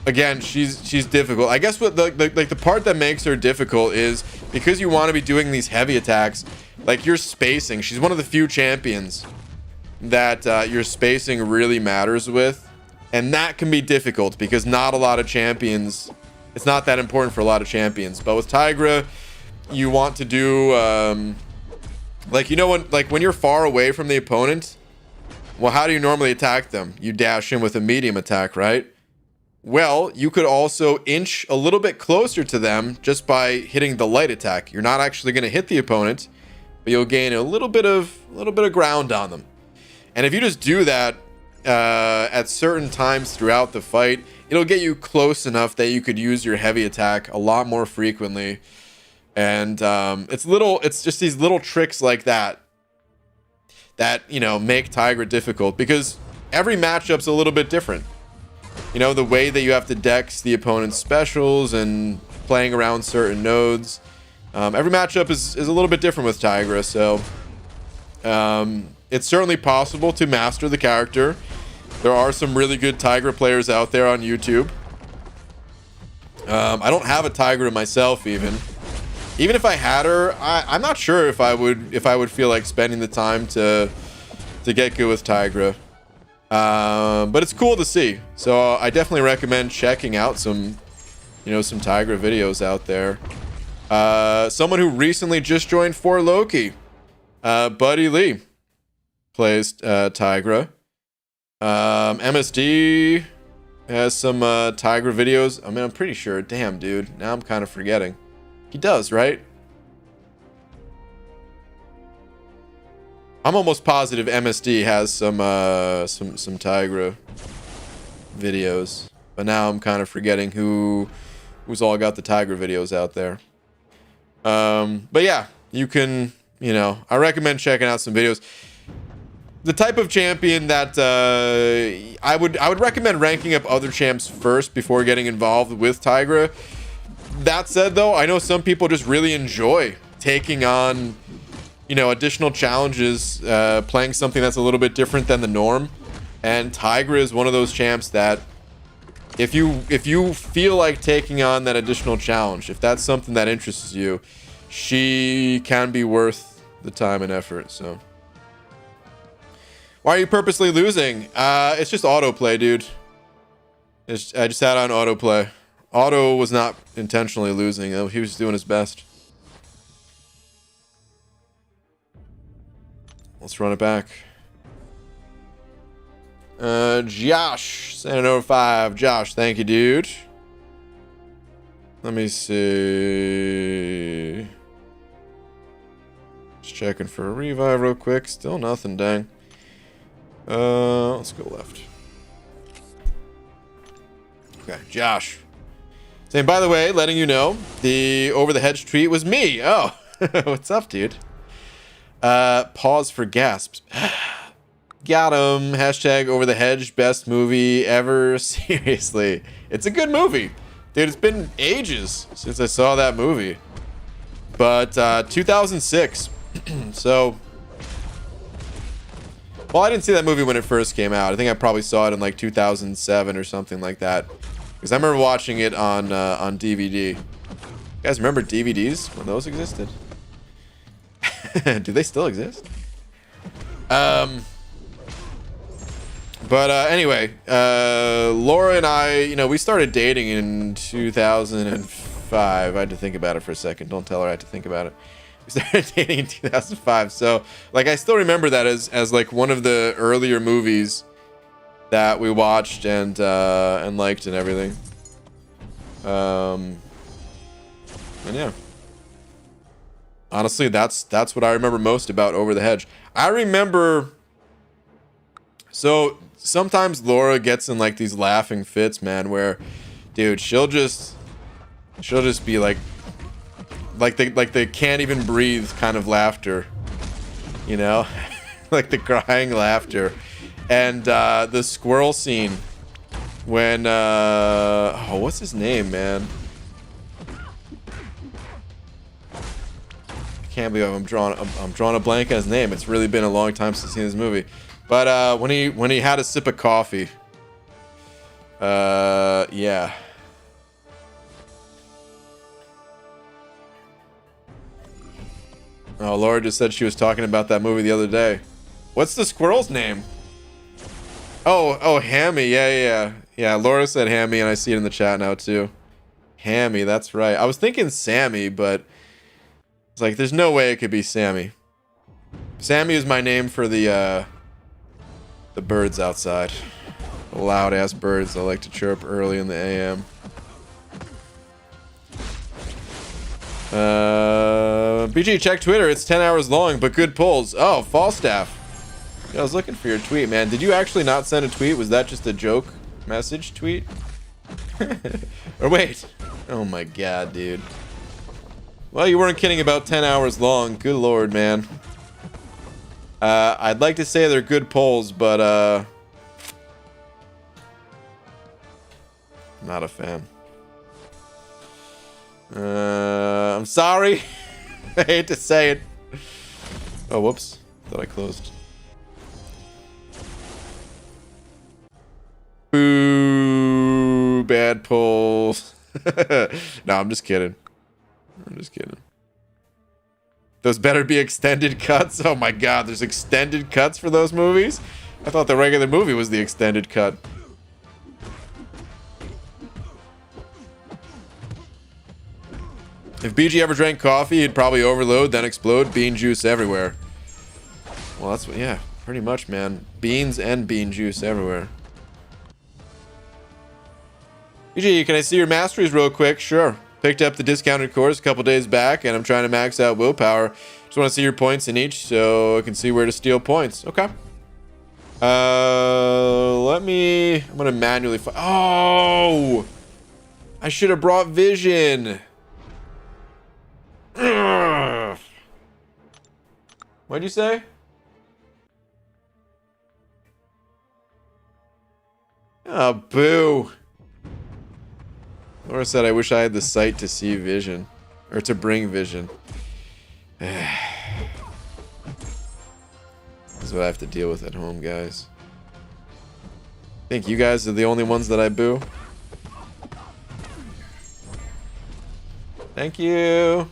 again, she's difficult. I guess what the part that makes her difficult is because you want to be doing these heavy attacks, like your spacing. She's one of the few champions that your spacing really matters with, and that can be difficult because not a lot of champions. It's not that important for a lot of champions. But with Tigra, you want to do like, you know, when you're far away from the opponent, well, how do you normally attack them? You dash in with a medium attack, right? Well, you could also inch a little bit closer to them just by hitting the light attack. You're not actually going to hit the opponent, but you'll gain a little bit of ground on them. And if you just do that at certain times throughout the fight, it'll get you close enough that you could use your heavy attack a lot more frequently. And it's just these little tricks like that, you know, make Tigra difficult, because every matchup's a little bit different. You know, the way that you have to dex the opponent's specials and playing around certain nodes. Every matchup is a little bit different with Tigra, so it's certainly possible to master the character. There are some really good Tigra players out there on YouTube. I don't have a Tigra myself, even if I had her, I'm not sure if I would feel like spending the time to get good with Tigra. But it's cool to see. So I definitely recommend checking out some Tigra videos out there. Someone who recently just joined For Loki. Buddy Lee plays Tigra. MSD has some Tigra videos. I mean, I'm pretty sure. Damn, dude. Now I'm kind of forgetting. He does, right? I'm almost positive MSD has some Tigra videos, but now I'm kind of forgetting who's all got the Tigra videos out there. But yeah, you can, you know, I recommend checking out some videos. The type of champion that I would recommend ranking up other champs first before getting involved with Tigra. That said, though, I know some people just really enjoy taking on, you know, additional challenges, playing something that's a little bit different than the norm. And Tigra is one of those champs that if you feel like taking on that additional challenge, if that's something that interests you, she can be worth the time and effort. So why are you purposely losing? It's just autoplay, dude. I just had on autoplay. Auto was not intentionally losing. He was doing his best. Let's run it back. Josh, Santa 5. Josh, thank you, dude. Let me see. Just checking for a revive real quick. Still nothing, dang. Let's go left. Okay, Josh. Saying, by the way, letting you know, the over the hedge tweet was me. Oh, what's up, dude? Pause for gasps. Got him. Hashtag over the hedge, best movie ever. Seriously, it's a good movie, dude. It's been ages since I saw that movie, but 2006. So, well, I didn't see that movie when it first came out. I think I probably saw it in like 2007 or something like that, because I remember watching it on DVD. You guys remember DVDs when those existed? Do they still exist? But anyway, Laura and I, you know, we started dating in 2005. I had to think about it for a second. Don't tell her I had to think about it. We started dating in 2005. So, like, I still remember that as like one of the earlier movies that we watched and liked and everything. And yeah. Honestly, that's what I remember most about Over the Hedge. I remember. So sometimes Laura gets in like these laughing fits, man, where, dude, she'll just be like they can't even breathe kind of laughter, you know, like the crying laughter, and the squirrel scene when oh, what's his name, man? I can't believe I'm drawing a blank on his name. It's really been a long time since I've seen this movie. But when he had a sip of coffee, yeah. Oh, Laura just said she was talking about that movie the other day. What's the squirrel's name? Oh, Hammy. Yeah. Laura said Hammy, and I see it in the chat now too. Hammy, that's right. I was thinking Sammy, but it's like there's no way it could be Sammy. Sammy is my name for the birds outside. The loud ass birds that like to chirp early in the AM. BG, check Twitter. It's 10 hours long, but good polls. Oh, Falstaff. Yeah, I was looking for your tweet, man. Did you actually not send a tweet? Was that just a joke message tweet? Or wait. Oh my god, dude. Well, you weren't kidding about 10 hours long. Good lord, man. I'd like to say they're good polls, but not a fan. I'm sorry. I hate to say it. Oh, whoops. Thought I closed. Boo. Bad polls. No, I'm just kidding. Those better be extended cuts. Oh my god, there's extended cuts for those movies? I thought the regular movie was the extended cut. If BG ever drank coffee, he'd probably overload, then explode, bean juice everywhere. Well, that's what, yeah, pretty much, man. Beans and bean juice everywhere. PG, can I see your masteries real quick? Sure. Picked up the discounted course a couple days back, and I'm trying to max out willpower. Just want to see your points in each so I can see where to steal points. Okay. I'm gonna manually oh! I should have brought vision. Ugh. What'd you say? Oh, boo. Laura said, I wish I had the sight to see vision. Or to bring vision. This is what I have to deal with at home, guys. I think you guys are the only ones that I boo. Thank you.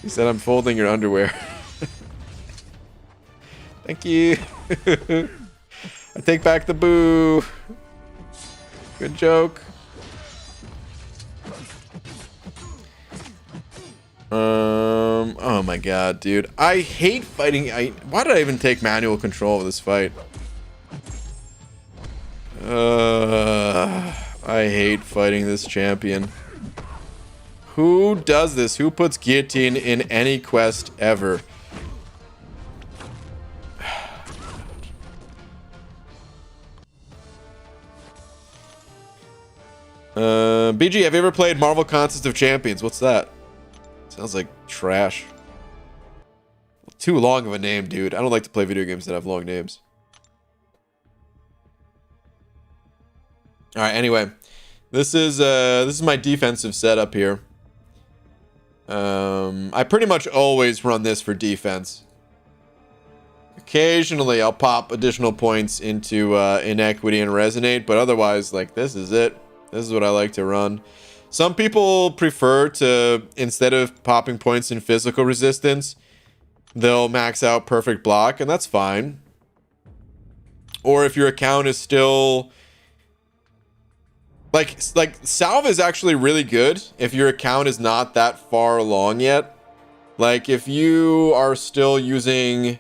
He said I'm folding your underwear. Thank you. I take back the boo. Good joke. Oh my god, dude. I hate fighting. Why did I even take manual control of this fight? I hate fighting this champion. Who does this? Who puts guillotine in any quest ever? BG, have you ever played Marvel Contest of Champions? What's that? Sounds like trash. Too long of a name, dude. I don't like to play video games that have long names. All right, anyway. This is my defensive setup here. I pretty much always run this for defense. Occasionally, I'll pop additional points into Inequity and Resonate, but otherwise, like, this is it. This is what I like to run. Some people prefer to, instead of popping points in physical resistance, they'll max out perfect block, and that's fine. Or if your account is still... Like Salve is actually really good if your account is not that far along yet. Like, if you are still using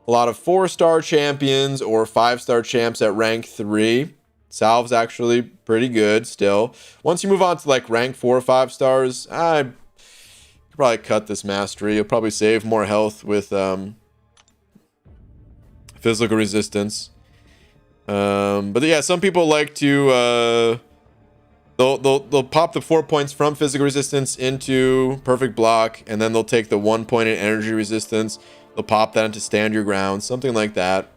a lot of 4-star champions or 5-star champs at rank 3... Salve's actually pretty good still. Once you move on to like rank 4 or 5 stars, I could probably cut this mastery. You'll probably save more health with physical resistance. But yeah, some people like to they'll pop the 4 points from physical resistance into perfect block, and then they'll take the 1 point in energy resistance. They'll pop that into stand your ground, something like that.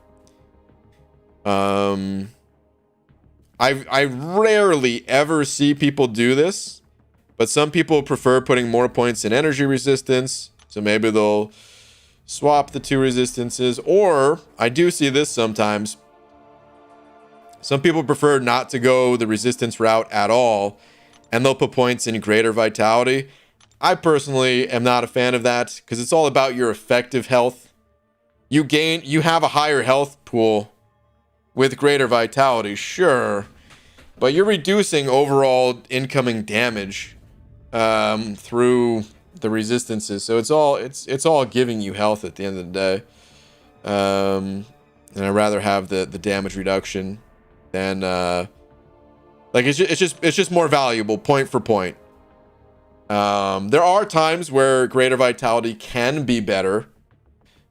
I rarely ever see people do this, but some people prefer putting more points in energy resistance, so maybe they'll swap the 2 resistances. Or I do see this sometimes. Some people prefer not to go the resistance route at all, and they'll put points in greater vitality. I personally am not a fan of that, because it's all about your effective health. You have a higher health pool with greater vitality, sure, but you're reducing overall incoming damage through the resistances. So it's all giving you health at the end of the day. And I'd rather have the damage reduction than like it's just more valuable point for point. There are times where greater vitality can be better,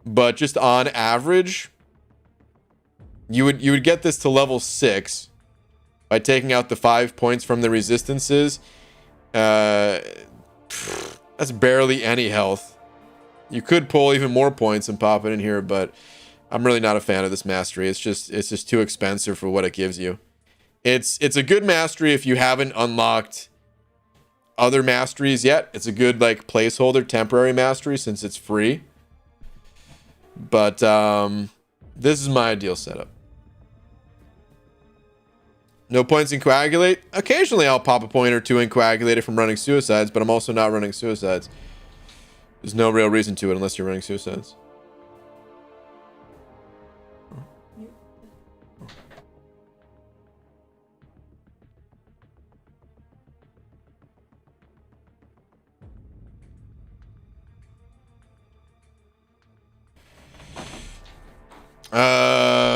but just on average, you would get this to level 6 by taking out the 5 points from the resistances. That's barely any health. You could pull even more points and pop it in here, but I'm really not a fan of this mastery. It's just too expensive for what it gives you. It's a good mastery if you haven't unlocked other masteries yet. It's a good like placeholder temporary mastery since it's free. But this is my ideal setup. No points in Coagulate. Occasionally I'll pop a point or 2 in Coagulate from running Suicides, but I'm also not running Suicides. There's no real reason to it unless you're running Suicides.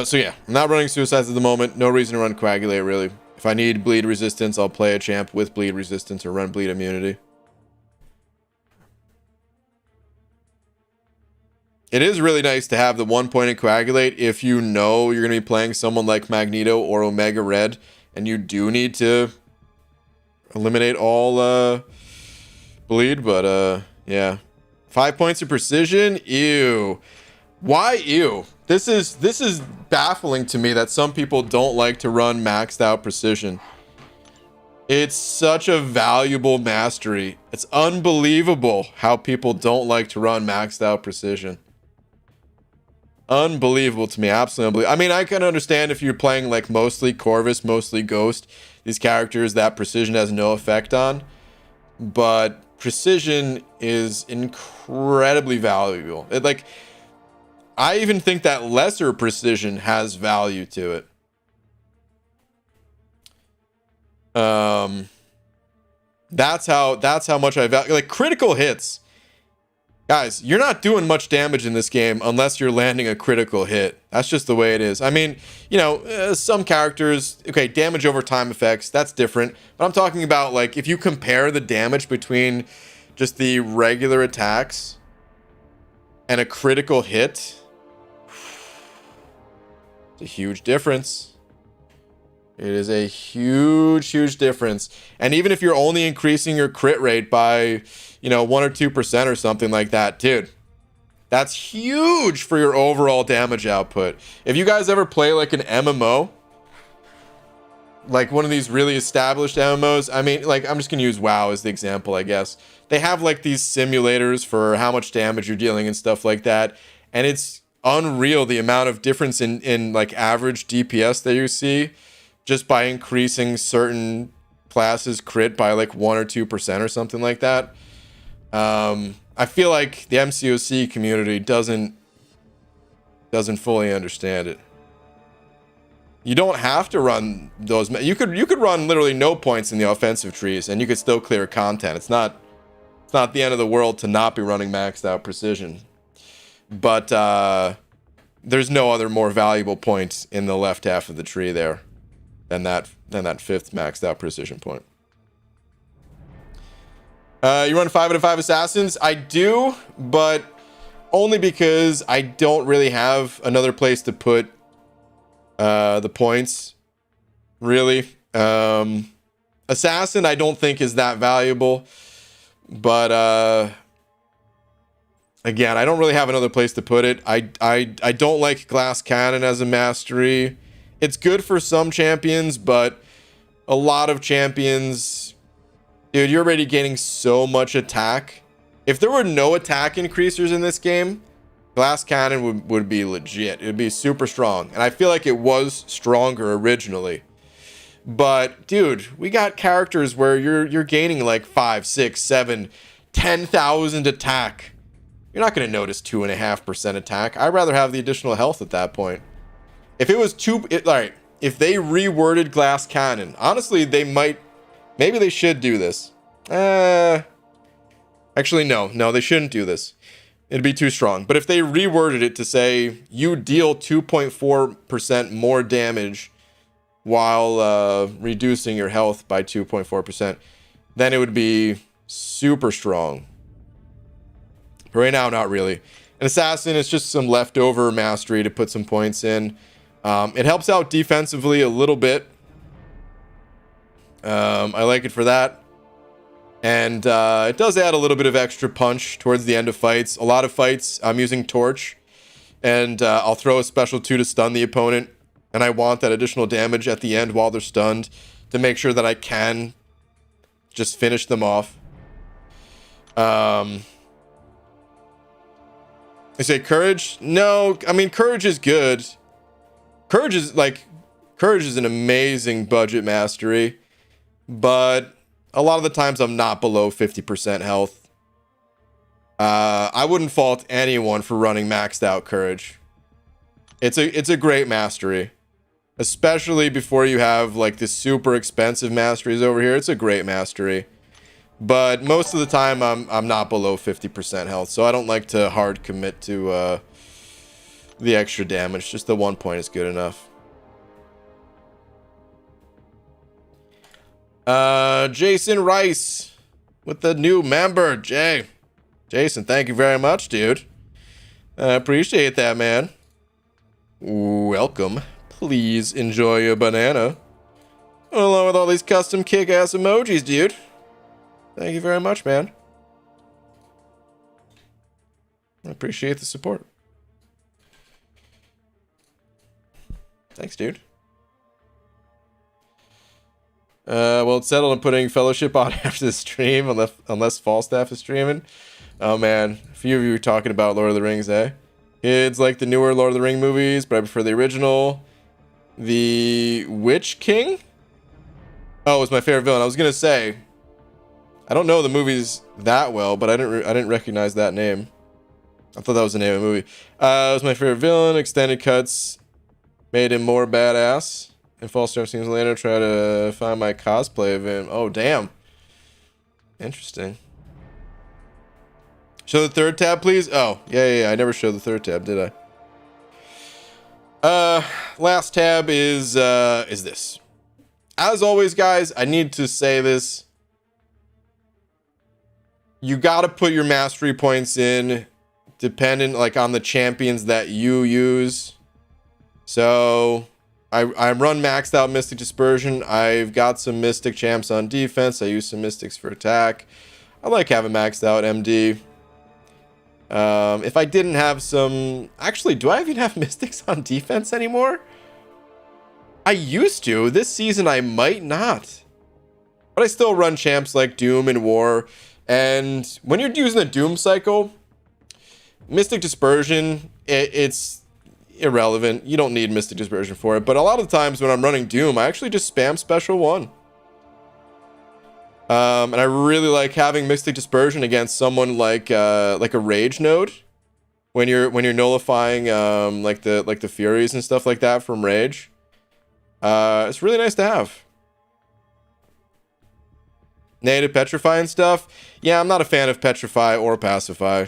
So yeah, I'm not running Suicides at the moment. No reason to run Coagulate, really. If I need bleed resistance, I'll play a champ with bleed resistance or run bleed immunity. It is really nice to have the 1 point in Coagulate if you know you're going to be playing someone like Magneto or Omega Red, and you do need to eliminate all bleed, but yeah. 5 points of precision? Ew. Why ew? This is baffling to me that some people don't like to run maxed out precision. It's such a valuable mastery. It's unbelievable how people don't like to run maxed out precision. Unbelievable to me. Absolutely. I mean, I can understand if you're playing like mostly Corvus, mostly Ghost, these characters that precision has no effect on, but precision is incredibly valuable. I even think that lesser precision has value to it. That's how much I value, like, critical hits. Guys, you're not doing much damage in this game unless you're landing a critical hit. That's just the way it is. I mean, you know, some characters, okay, damage over time effects, that's different. But I'm talking about, like, if you compare the damage between just the regular attacks and a critical hit, it's a huge difference. It is a huge, huge difference. And even if you're only increasing your crit rate by, you know, 1 or 2% or something like that, dude, that's huge for your overall damage output. If you guys ever play like an MMO, like one of these really established MMOs, I mean, like, I'm just gonna use WoW as the example, I guess. They have like these simulators for how much damage you're dealing and stuff like that. And it's unreal the amount of difference in like average DPS that you see just by increasing certain classes crit by like 1 or 2% or something like that. I feel like the MCOC community doesn't fully understand it. You don't have to run those. You could run literally no points in the offensive trees and you could still clear content. It's not the end of the world to not be running maxed out precision. But there's no other more valuable point in the left half of the tree there than that 5th maxed out precision point. You run 5 out of 5 assassins? I do, but only because I don't really have another place to put the points, really. Assassin I don't think is that valuable, but again, I don't really have another place to put it. I don't like Glass Cannon as a mastery. It's good for some champions, but a lot of champions, dude, you're already gaining so much attack. If there were no attack increasers in this game, Glass Cannon would be legit. It would be super strong. And I feel like it was stronger originally. But, dude, we got characters where you're gaining like 5, 6, 7, 10,000 attack. You're not going to notice 2.5% attack. I'd rather have the additional health at that point. If it was alright, if they reworded Glass Cannon, honestly, maybe they should do this. Actually, no, they shouldn't do this. It'd be too strong. But if they reworded it to say you deal 2.4% more damage while reducing your health by 2.4%, then it would be super strong. But right now, not really. An assassin is just some leftover mastery to put some points in. It helps out defensively a little bit. I like it for that. And it does add a little bit of extra punch towards the end of fights. A lot of fights, I'm using Torch. And I'll throw a special 2 to stun the opponent. And I want that additional damage at the end while they're stunned to make sure that I can just finish them off. I say courage? No, I mean, courage is good. Courage is an amazing budget mastery, but a lot of the times I'm not below 50% health. I wouldn't fault anyone for running maxed out courage. It's a great mastery, especially before you have like the super expensive masteries over here. It's a great mastery, but most of the time I'm not below 50% health, so I don't like to hard commit to the extra damage. Just the 1 point is good enough. Jason Rice with the new member. Jason, thank you very much, dude. I appreciate that, man. Welcome. Please enjoy your banana. Along with all these custom kick-ass emojis, dude. Thank you very much, man. I appreciate the support. Thanks, dude. Well, it's settled on putting Fellowship on after the stream, unless Falstaff is streaming. Oh, man. A few of you were talking about Lord of the Rings, eh? Kids like the newer Lord of the Ring movies, but I prefer the original. The Witch King? Oh, it was my favorite villain. I was gonna say, I don't know the movies that well, but I didn't recognize that name. I thought that was the name of the movie. It was my favorite villain. Extended cuts made him more badass. And Falstaff seems later try to find my cosplay of him. Oh, damn. Interesting. Show the third tab, please. Oh, yeah. I never showed the third tab, did I? Last tab is this. As always, guys, I need to say this. You gotta put your mastery points in dependent like on the champions that you use. So I run maxed out Mystic Dispersion. I've got some Mystic champs on defense. I use some Mystics for attack. I like having maxed out MD. If I didn't have some... Actually, do I even have Mystics on defense anymore? I used to. This season, I might not. But I still run champs like Doom and War. And when you're using the Doom cycle, Mystic Dispersion, it's irrelevant. You don't need Mystic Dispersion for it. But a lot of the times when I'm running Doom, I actually just spam Special 1. And I really like having Mystic Dispersion against someone like a Rage node. When you're nullifying like the Furies and stuff like that from Rage. It's really nice to have. Native Petrify and stuff. Yeah, I'm not a fan of Petrify or Pacify.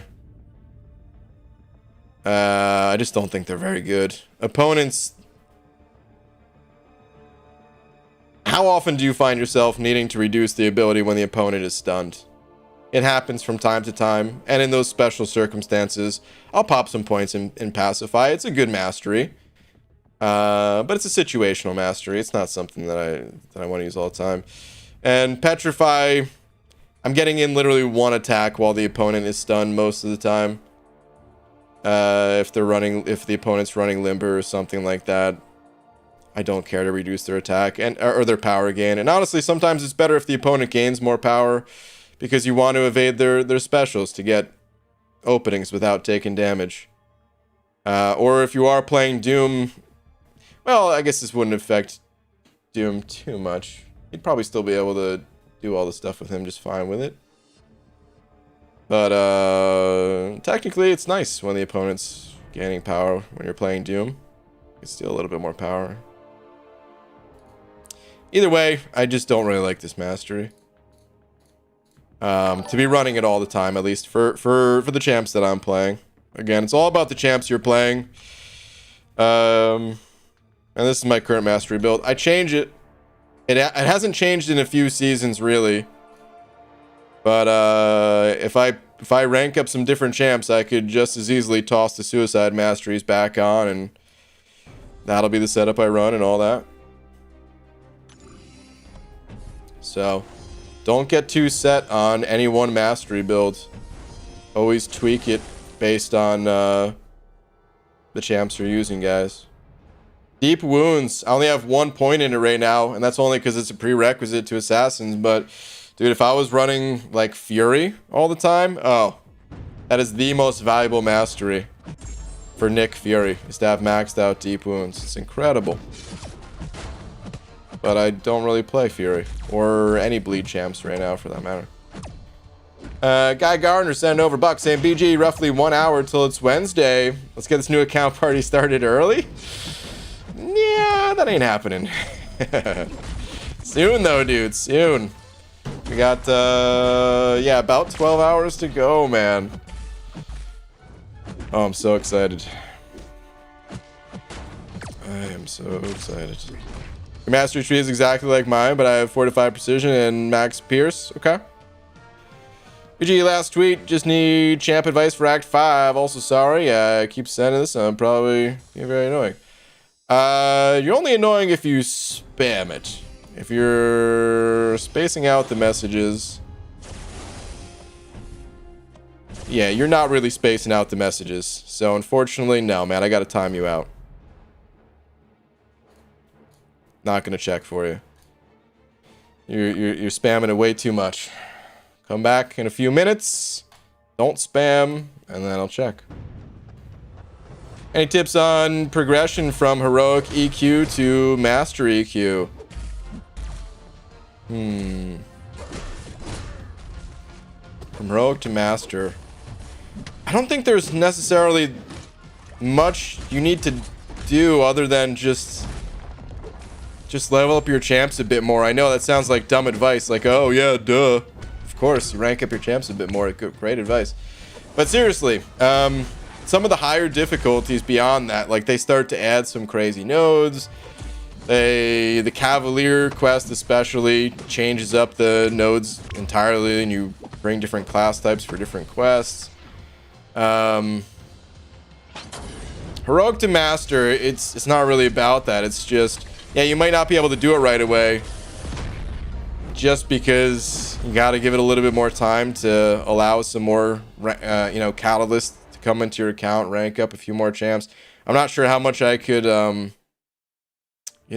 I just don't think they're very good. Opponents... How often do you find yourself needing to reduce the ability when the opponent is stunned? It happens from time to time, and in those special circumstances, I'll pop some points in Pacify. It's a good mastery. But it's a situational mastery. It's not something that I want to use all the time. And Petrify, I'm getting in literally one attack while the opponent is stunned most of the time. If the opponent's running Limber or something like that, I don't care to reduce their attack or their power gain. And honestly, sometimes it's better if the opponent gains more power because you want to evade their specials to get openings without taking damage. Or if you are playing Doom, well, I guess this wouldn't affect Doom too much. You'd probably still be able to do all the stuff with him just fine with it. But technically, it's nice when the opponent's gaining power when you're playing Doom. You can steal a little bit more power. Either way, I just don't really like this mastery. To be running it all the time, at least for the champs that I'm playing. Again, it's all about the champs you're playing. And this is my current mastery build. I change it. It hasn't changed in a few seasons, really. But if I rank up some different champs, I could just as easily toss the Suicide Masteries back on, and that'll be the setup I run and all that. So, don't get too set on any one mastery build. Always tweak it based on the champs you're using, guys. Deep Wounds. I only have 1 point in it right now, and that's only because it's a prerequisite to Assassins, but... Dude, if I was running, like, Fury all the time, oh, that is the most valuable mastery for Nick Fury, is to have maxed out Deep Wounds. It's incredible. But I don't really play Fury, or any Bleed champs right now, for that matter. Guy Gardner sent over bucks saying, BG, roughly 1 hour till it's Wednesday. Let's get this new account party started early. Yeah, that ain't happening. Soon, though, dude, soon. We got, yeah, about 12 hours to go, man. Oh, I'm so excited. am so excited. Your mastery tree is exactly like mine, but I have 4 to 5 precision and max pierce. Okay. BG, last tweet. Just need champ advice for Act 5. Also, sorry. I keep sending this. I'm probably being very annoying. You're only annoying if you spam it. If you're spacing out the messages... Yeah, you're not really spacing out the messages. So, unfortunately, no, man. I gotta time you out. Not gonna check for you. You're spamming it way too much. Come back in a few minutes. Don't spam, and then I'll check. Any tips on progression from heroic EQ to master EQ? From heroic to master. I don't think there's necessarily much you need to do other than just level up your champs a bit more. I know that sounds like dumb advice, like, oh yeah, duh. Of course, you rank up your champs a bit more. Great advice. But seriously, some of the higher difficulties beyond that, like they start to add some crazy nodes. The Cavalier quest especially changes up the nodes entirely, and you bring different class types for different quests. Heroic to master, it's not really about that. It's just, yeah, you might not be able to do it right away, just because you got to give it a little bit more time to allow some more, you know, catalysts to come into your account, rank up a few more champs. I'm not sure how much I could, you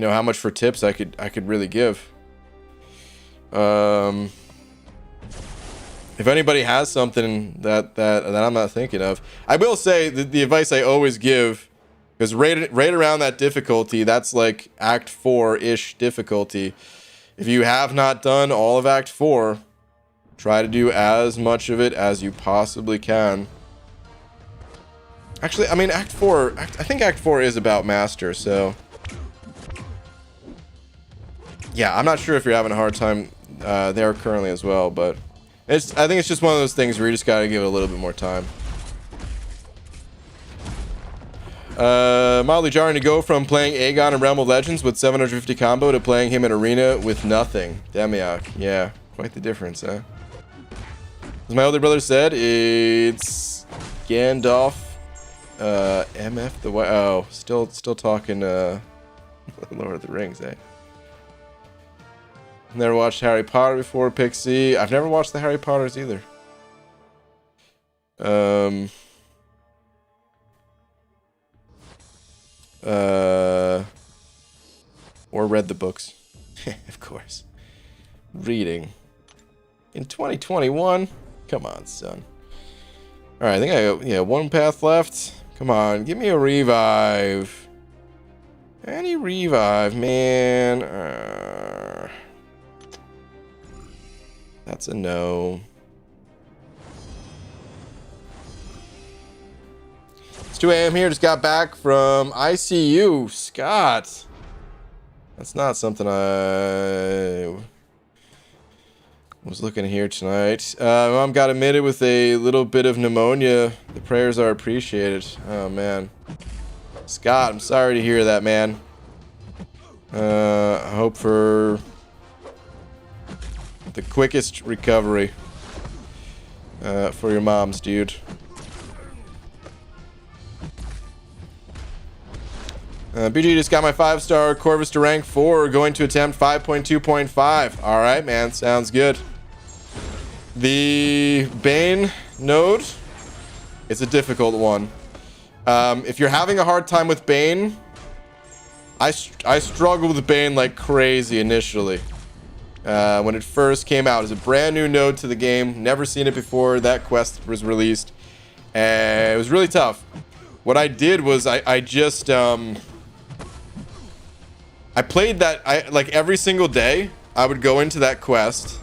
know, how much for tips I could really give. If anybody has something that I'm not thinking of, I will say the advice I always give, because right around that difficulty, that's like Act 4-ish difficulty. If you have not done all of Act 4, try to do as much of it as you possibly can. Actually, I mean, I think Act 4 is about Master, so... Yeah, I'm not sure if you're having a hard time there currently as well, but... I think it's just one of those things where you just gotta give it a little bit more time. Mildly jarring to go from playing Aegon in Realm of Legends with 750 combo to playing him in Arena with nothing. Demiok. Yeah, quite the difference, huh? As my older brother said, it's Gandalf, MF the White. Oh, still talking Lord of the Rings, eh? Never watched Harry Potter before, Pixie. I've never watched the Harry Potters either. Or read the books. Of course. Reading. In 2021? Come on, son. Alright, I think I got, yeah, one path left. Come on, give me a revive. Any revive, man. That's a no. It's 2 a.m. here. Just got back from ICU. Scott. That's not something I was looking here tonight. Mom got admitted with a little bit of pneumonia. The prayers are appreciated. Oh, man. Scott, I'm sorry to hear that, man. I hope for the quickest recovery for your moms, dude. BG just got my 5-star Corvus to rank 4, going to attempt 5.2.5. Alright, man, sounds good. The Bane node, it's a difficult one. If you're having a hard time with Bane, I struggled with Bane like crazy initially. When it first came out, it was a brand new node to the game. Never seen it before. That quest was released, and it was really tough. What I did was I just I played that. Like every single day, I would go into that quest,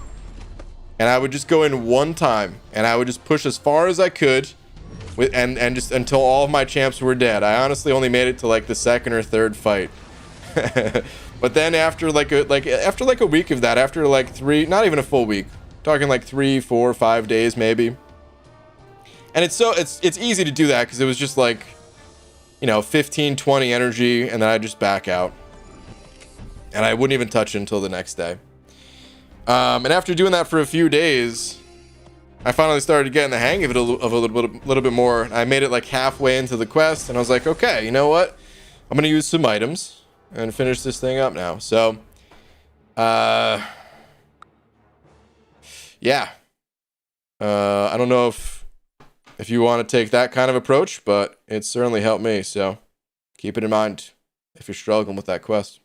and I would just go in one time, and I would just push as far as I could, and just until all of my champs were dead. I honestly only made it to like the second or third fight. But then after like a week of that, after like 3, not even a full week, talking like 3, 4, 5 days maybe. And it's easy to do that because it was just like you know, 15, 20 energy, and then I just back out. And I wouldn't even touch it until the next day. And after doing that for a few days, I finally started getting the hang of it a little bit more. I made it like halfway into the quest, and I was like, okay, you know what? I'm gonna use some items and finish this thing up now. So, yeah. I don't know if you want to take that kind of approach, but it certainly helped me. So, keep it in mind if you're struggling with that quest.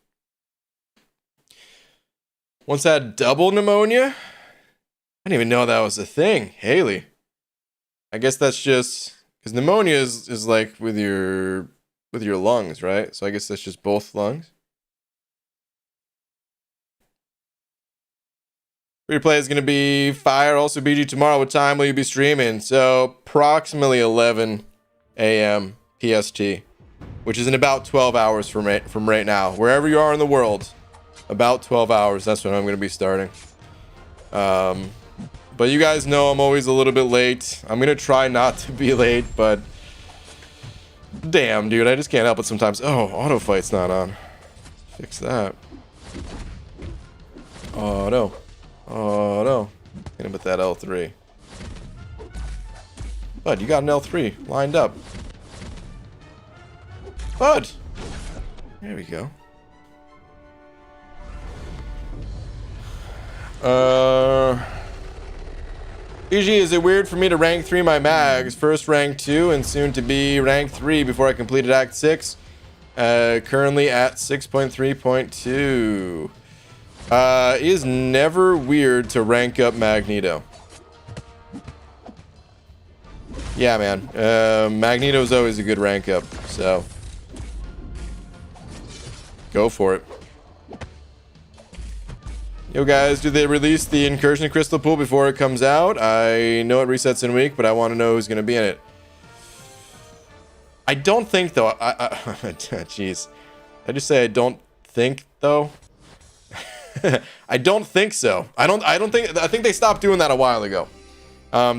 Once I had double pneumonia. I didn't even know that was a thing. Haley. I guess that's just because pneumonia is like with your lungs, right? So I guess that's just both lungs. Free to play is gonna be fire. Also, BG, tomorrow. What time will you be streaming? So approximately 11 a.m. PST, which is in about 12 hours from right now. Wherever you are in the world, about 12 hours. That's when I'm gonna be starting. But you guys know I'm always a little bit late. I'm gonna try not to be late, but damn, dude, I just can't help it sometimes. Oh, auto fight's not on. Fix that. Auto. Hit him with that L3. Bud, you got an L3 lined up. Bud! There we go. BG, is it weird for me to rank 3 my mags? First rank 2 and soon to be rank 3 before I completed Act 6. Currently at 6.3.2. It is never weird to rank up Magneto. Yeah, man. Magneto's always a good rank up, so go for it. Yo guys, do they release the Incursion Crystal Pool before it comes out? I know it resets in a week, but I want to know who's going to be in it. I don't think though. Jeez. I just say I don't think though. I don't think so. I think they stopped doing that a while ago.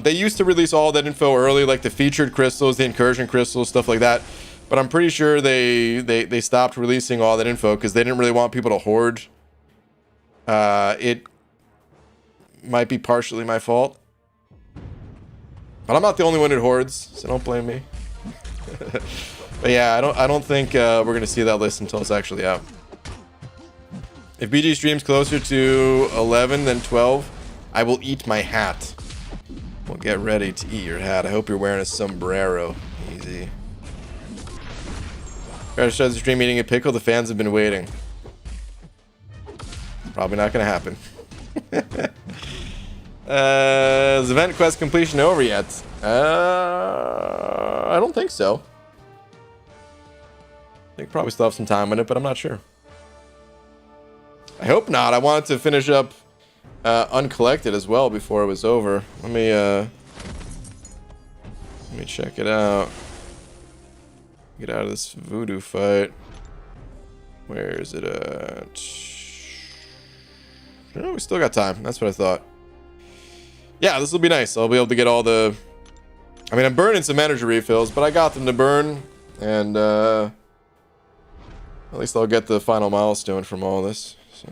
They used to release all that info early, like the featured crystals, the incursion crystals, stuff like that. But I'm pretty sure they stopped releasing all that info because they didn't really want people to hoard. It might be partially my fault, but I'm not the only one who hoards, so don't blame me. But yeah, I don't think we're gonna see that list until it's actually out. If BG streams closer to 11 than 12, I will eat my hat. Well, get ready to eat your hat. I hope you're wearing a sombrero. Easy. Try to start the stream eating a pickle. The fans have been waiting. Probably not gonna happen. Is event quest completion over yet? I don't think so. I think probably still have some time on it, but I'm not sure. I hope not. I wanted to finish up uncollected as well before it was over. Let me check it out. Get out of this voodoo fight. Where is it at? Oh, we still got time. That's what I thought. Yeah, this will be nice. I'll be able to get all the... I mean, I'm burning some energy refills, but I got them to burn. And, at least I'll get the final milestone from all this. So...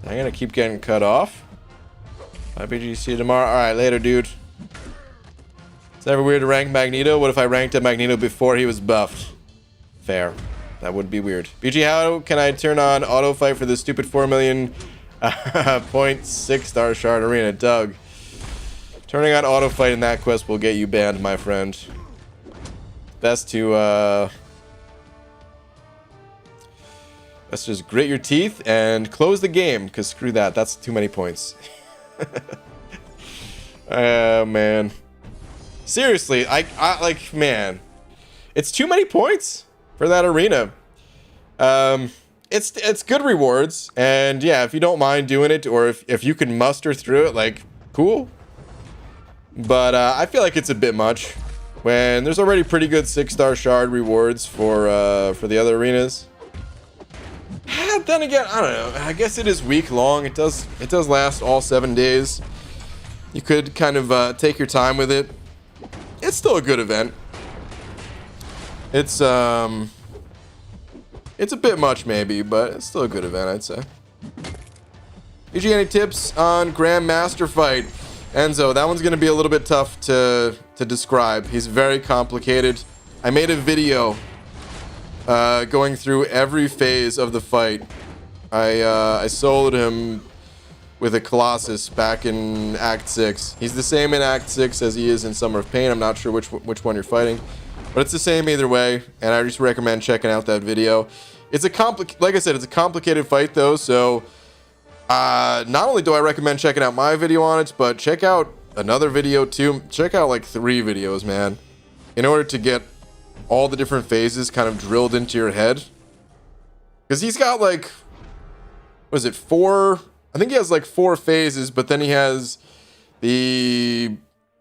I'm gonna keep getting cut off. IBGC tomorrow. Alright, later, dude. It's never weird to rank Magneto. What if I ranked up Magneto before he was buffed? Fair. That would be weird. BG, how can I turn on auto fight for this stupid 4 million point 6-star shard arena? Doug. Turning on auto fight in that quest will get you banned, my friend. Best to let's just grit your teeth and close the game, because screw that. That's too many points. Oh, man. Seriously, I like, man. It's too many points for that arena. It's good rewards. And yeah, if you don't mind doing it, or if you can muster through it, like, cool. But I feel like it's a bit much when there's already pretty good 6-star shard rewards for the other arenas. then again, I don't know. I guess it is week long. It does last all 7 days. You could kind of take your time with it. It's still a good event. It's a bit much maybe, but it's still a good event, I'd say. BG, any tips on Grandmaster fight? Enzo, that one's going to be a little bit tough to describe. He's very complicated. I made a video going through every phase of the fight. I soloed him with a Colossus back in Act 6. He's the same in Act 6 as he is in Summer of Pain. I'm not sure which one you're fighting, but it's the same either way, and I just recommend checking out that video. It's a like I said, it's a complicated fight though, so not only do I recommend checking out my video on it, but check out another video too. Check out like 3 videos, man, in order to get all the different phases kind of drilled into your head. Because he's got like, what is it, 4? I think he has like 4 phases, but then he has the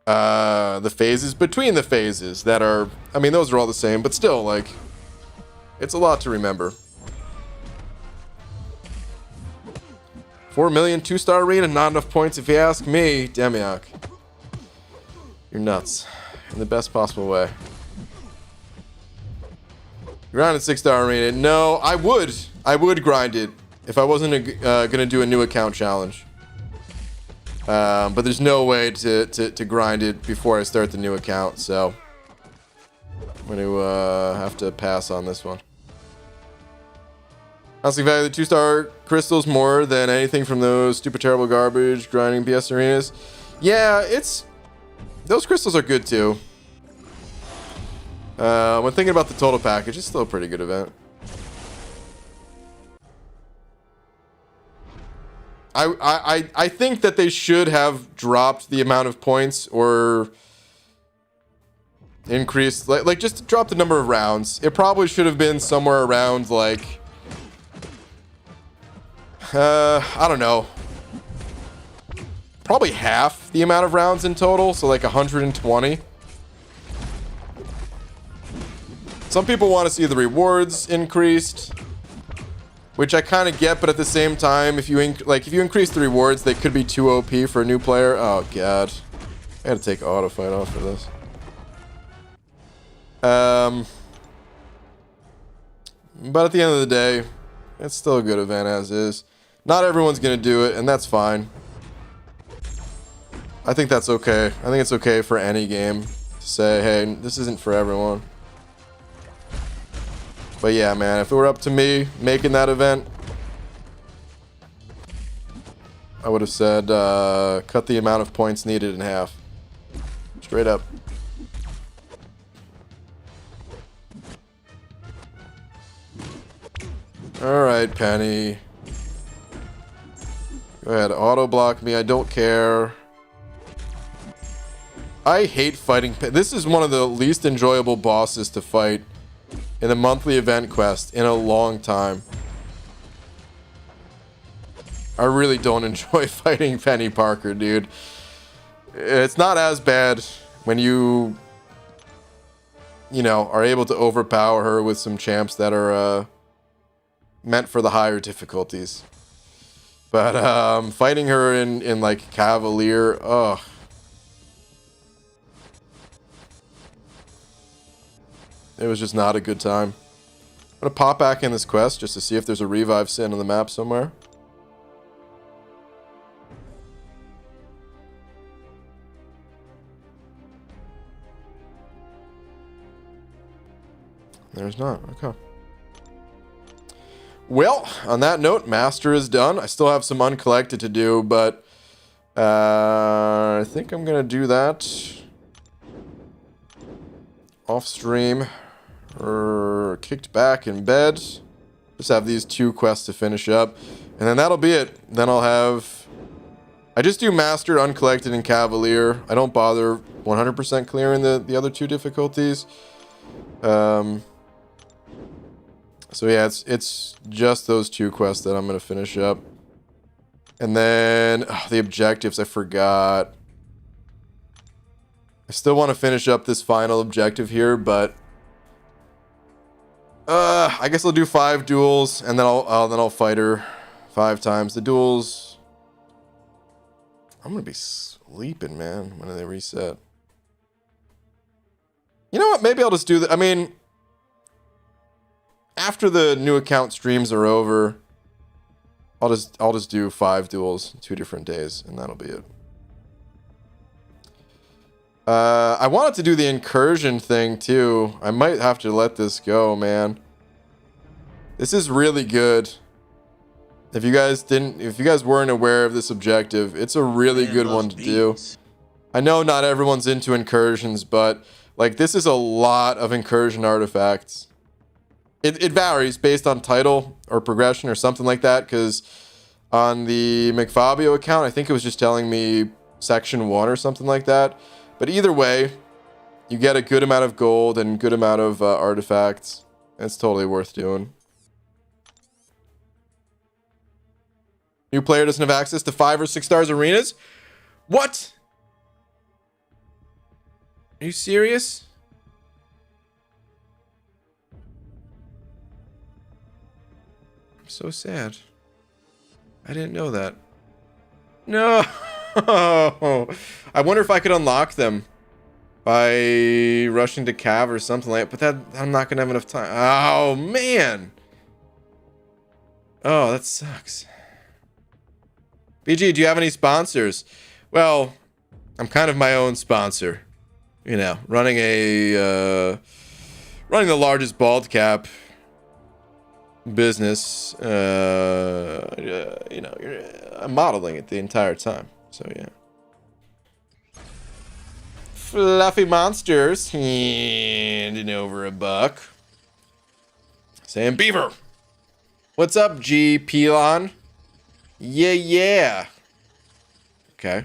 phases between the phases that are, I mean, those are all the same, but still, like, it's a lot to remember. 4 million 2-star arena, not enough points if you ask me. Demiok, you're nuts in the best possible way. Grind a 6-star arena. No, I would grind it if I wasn't gonna do a new account challenge. But there's no way to grind it before I start the new account, so I'm gonna have to pass on this one. Honestly, value the 2-star crystals more than anything from those stupid, terrible garbage grinding PS arenas. Yeah, those crystals are good too. When thinking about the total package, it's still a pretty good event. I think that they should have dropped the amount of points or increased, like just drop the number of rounds. It probably should have been somewhere around like, I don't know, probably half the amount of rounds in total, so like 120. Some people want to see the rewards increased, which I kind of get, but at the same time, if you increase the rewards, they could be too OP for a new player. Oh god, I gotta take auto fight off for this. But at the end of the day, it's still a good event as is. Not everyone's gonna do it, and that's fine. I think that's okay. I think it's okay for any game to say, hey, this isn't for everyone. But yeah, man, if it were up to me making that event, I would have said cut the amount of points needed in half. Straight up. Alright, Penny. Go ahead, auto block me, I don't care. I hate fighting. This is one of the least enjoyable bosses to fight in the monthly event quest in a long time. I really don't enjoy fighting Penny Parker, dude. It's not as bad when you know, are able to overpower her with some champs that are meant for the higher difficulties. But fighting her in like Cavalier, ugh. It was just not a good time. I'm gonna pop back in this quest just to see if there's a revive sitting on the map somewhere. There's not. Okay. Well, on that note, Master is done. I still have some uncollected to do, but I think I'm gonna do that off stream. Or kicked back in bed. Just have these 2 quests to finish up, and then that'll be it. Then I'll have, I just do Master, Uncollected, and Cavalier. I don't bother 100% clearing the other 2 difficulties. So yeah, it's just those 2 quests that I'm gonna finish up, and then the objectives I forgot. I still want to finish up this final objective here, but I guess I'll do 5 duels, and then I'll fight her 5 times. The duels, I'm gonna be sleeping, man, when they reset. You know what? Maybe I'll just do that. I mean, after the new account streams are over, I'll just do 5 duels, 2 different days, and that'll be it. I wanted to do the incursion thing too. I might have to let this go, man. This is really good. If you guys weren't aware of this objective, it's a really good one to do. I know not everyone's into incursions, but like this is a lot of incursion artifacts. It varies based on title or progression or something like that, because on the McFabio account, I think it was just telling me section 1 or something like that. But either way, you get a good amount of gold and good amount of artifacts. It's totally worth doing. New player doesn't have access to 5 or 6 stars arenas? What? Are you serious? I'm so sad. I didn't know that. No. I wonder if I could unlock them by rushing to Cav or something like that, but I'm not gonna have enough time. Oh man. Oh, that sucks. BG, do you have any sponsors? Well, I'm kind of my own sponsor. You know, running the largest bald cap business. You know, I'm modeling it the entire time. So yeah. Fluffy monsters handing over $1. Sam Beaver. What's up, G Pelon? Yeah. Okay.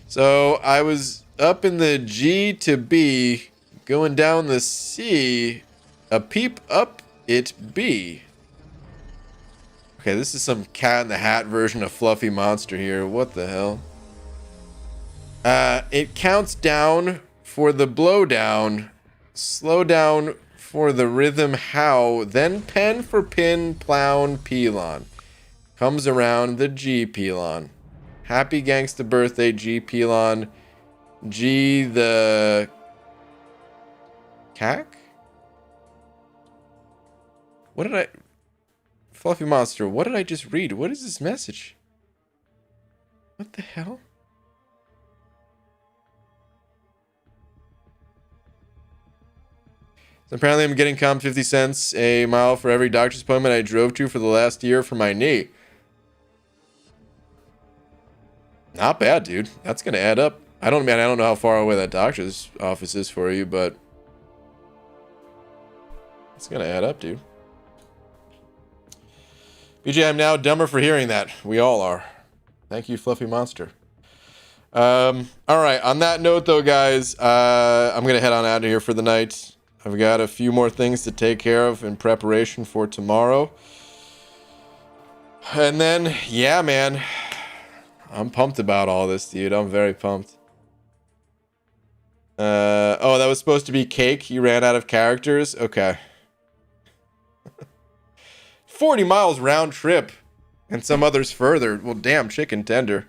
So I was up in the G to B, going down the C, a peep up it be. Okay, this is some Cat in the Hat version of Fluffy Monster here. What the hell? It counts down for the blowdown, slow down for the rhythm how, then pen for pin, plown, pelon. Comes around the G pelon. Happy gangsta birthday, G pelon. G the cack? What did I... Fluffy Monster, what did I just read? What is this message? What the hell? So apparently I'm getting comped 50 cents a mile for every doctor's appointment I drove to for the last year for my knee. Not bad, dude. That's gonna add up. I don't know how far away that doctor's office is for you, but it's gonna add up, dude. BJ, I'm now dumber for hearing that. We all are. Thank you, Fluffy Monster. All right. On that note, though, guys, I'm gonna head on out of here for the night. I've got a few more things to take care of in preparation for tomorrow. And then, yeah, man. I'm pumped about all this, dude. I'm very pumped. Oh, that was supposed to be cake. You ran out of characters? Okay. 40 miles round trip. And some others further. Well, damn, chicken tender.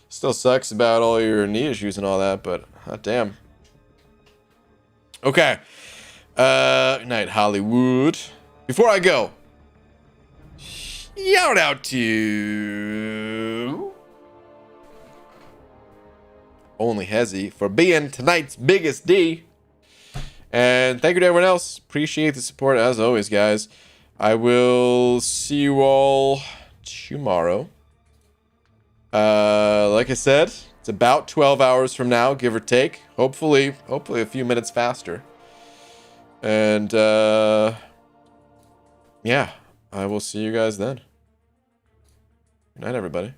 Still sucks about all your knee issues and all that, but damn. Okay. Good night, Hollywood. Before I go, shout out to Only Hezzy for being tonight's biggest D. And thank you to everyone else. Appreciate the support as always, guys. I will see you all tomorrow. Like I said, it's about 12 hours from now, give or take. Hopefully a few minutes faster. And, yeah, I will see you guys then. Good night, everybody.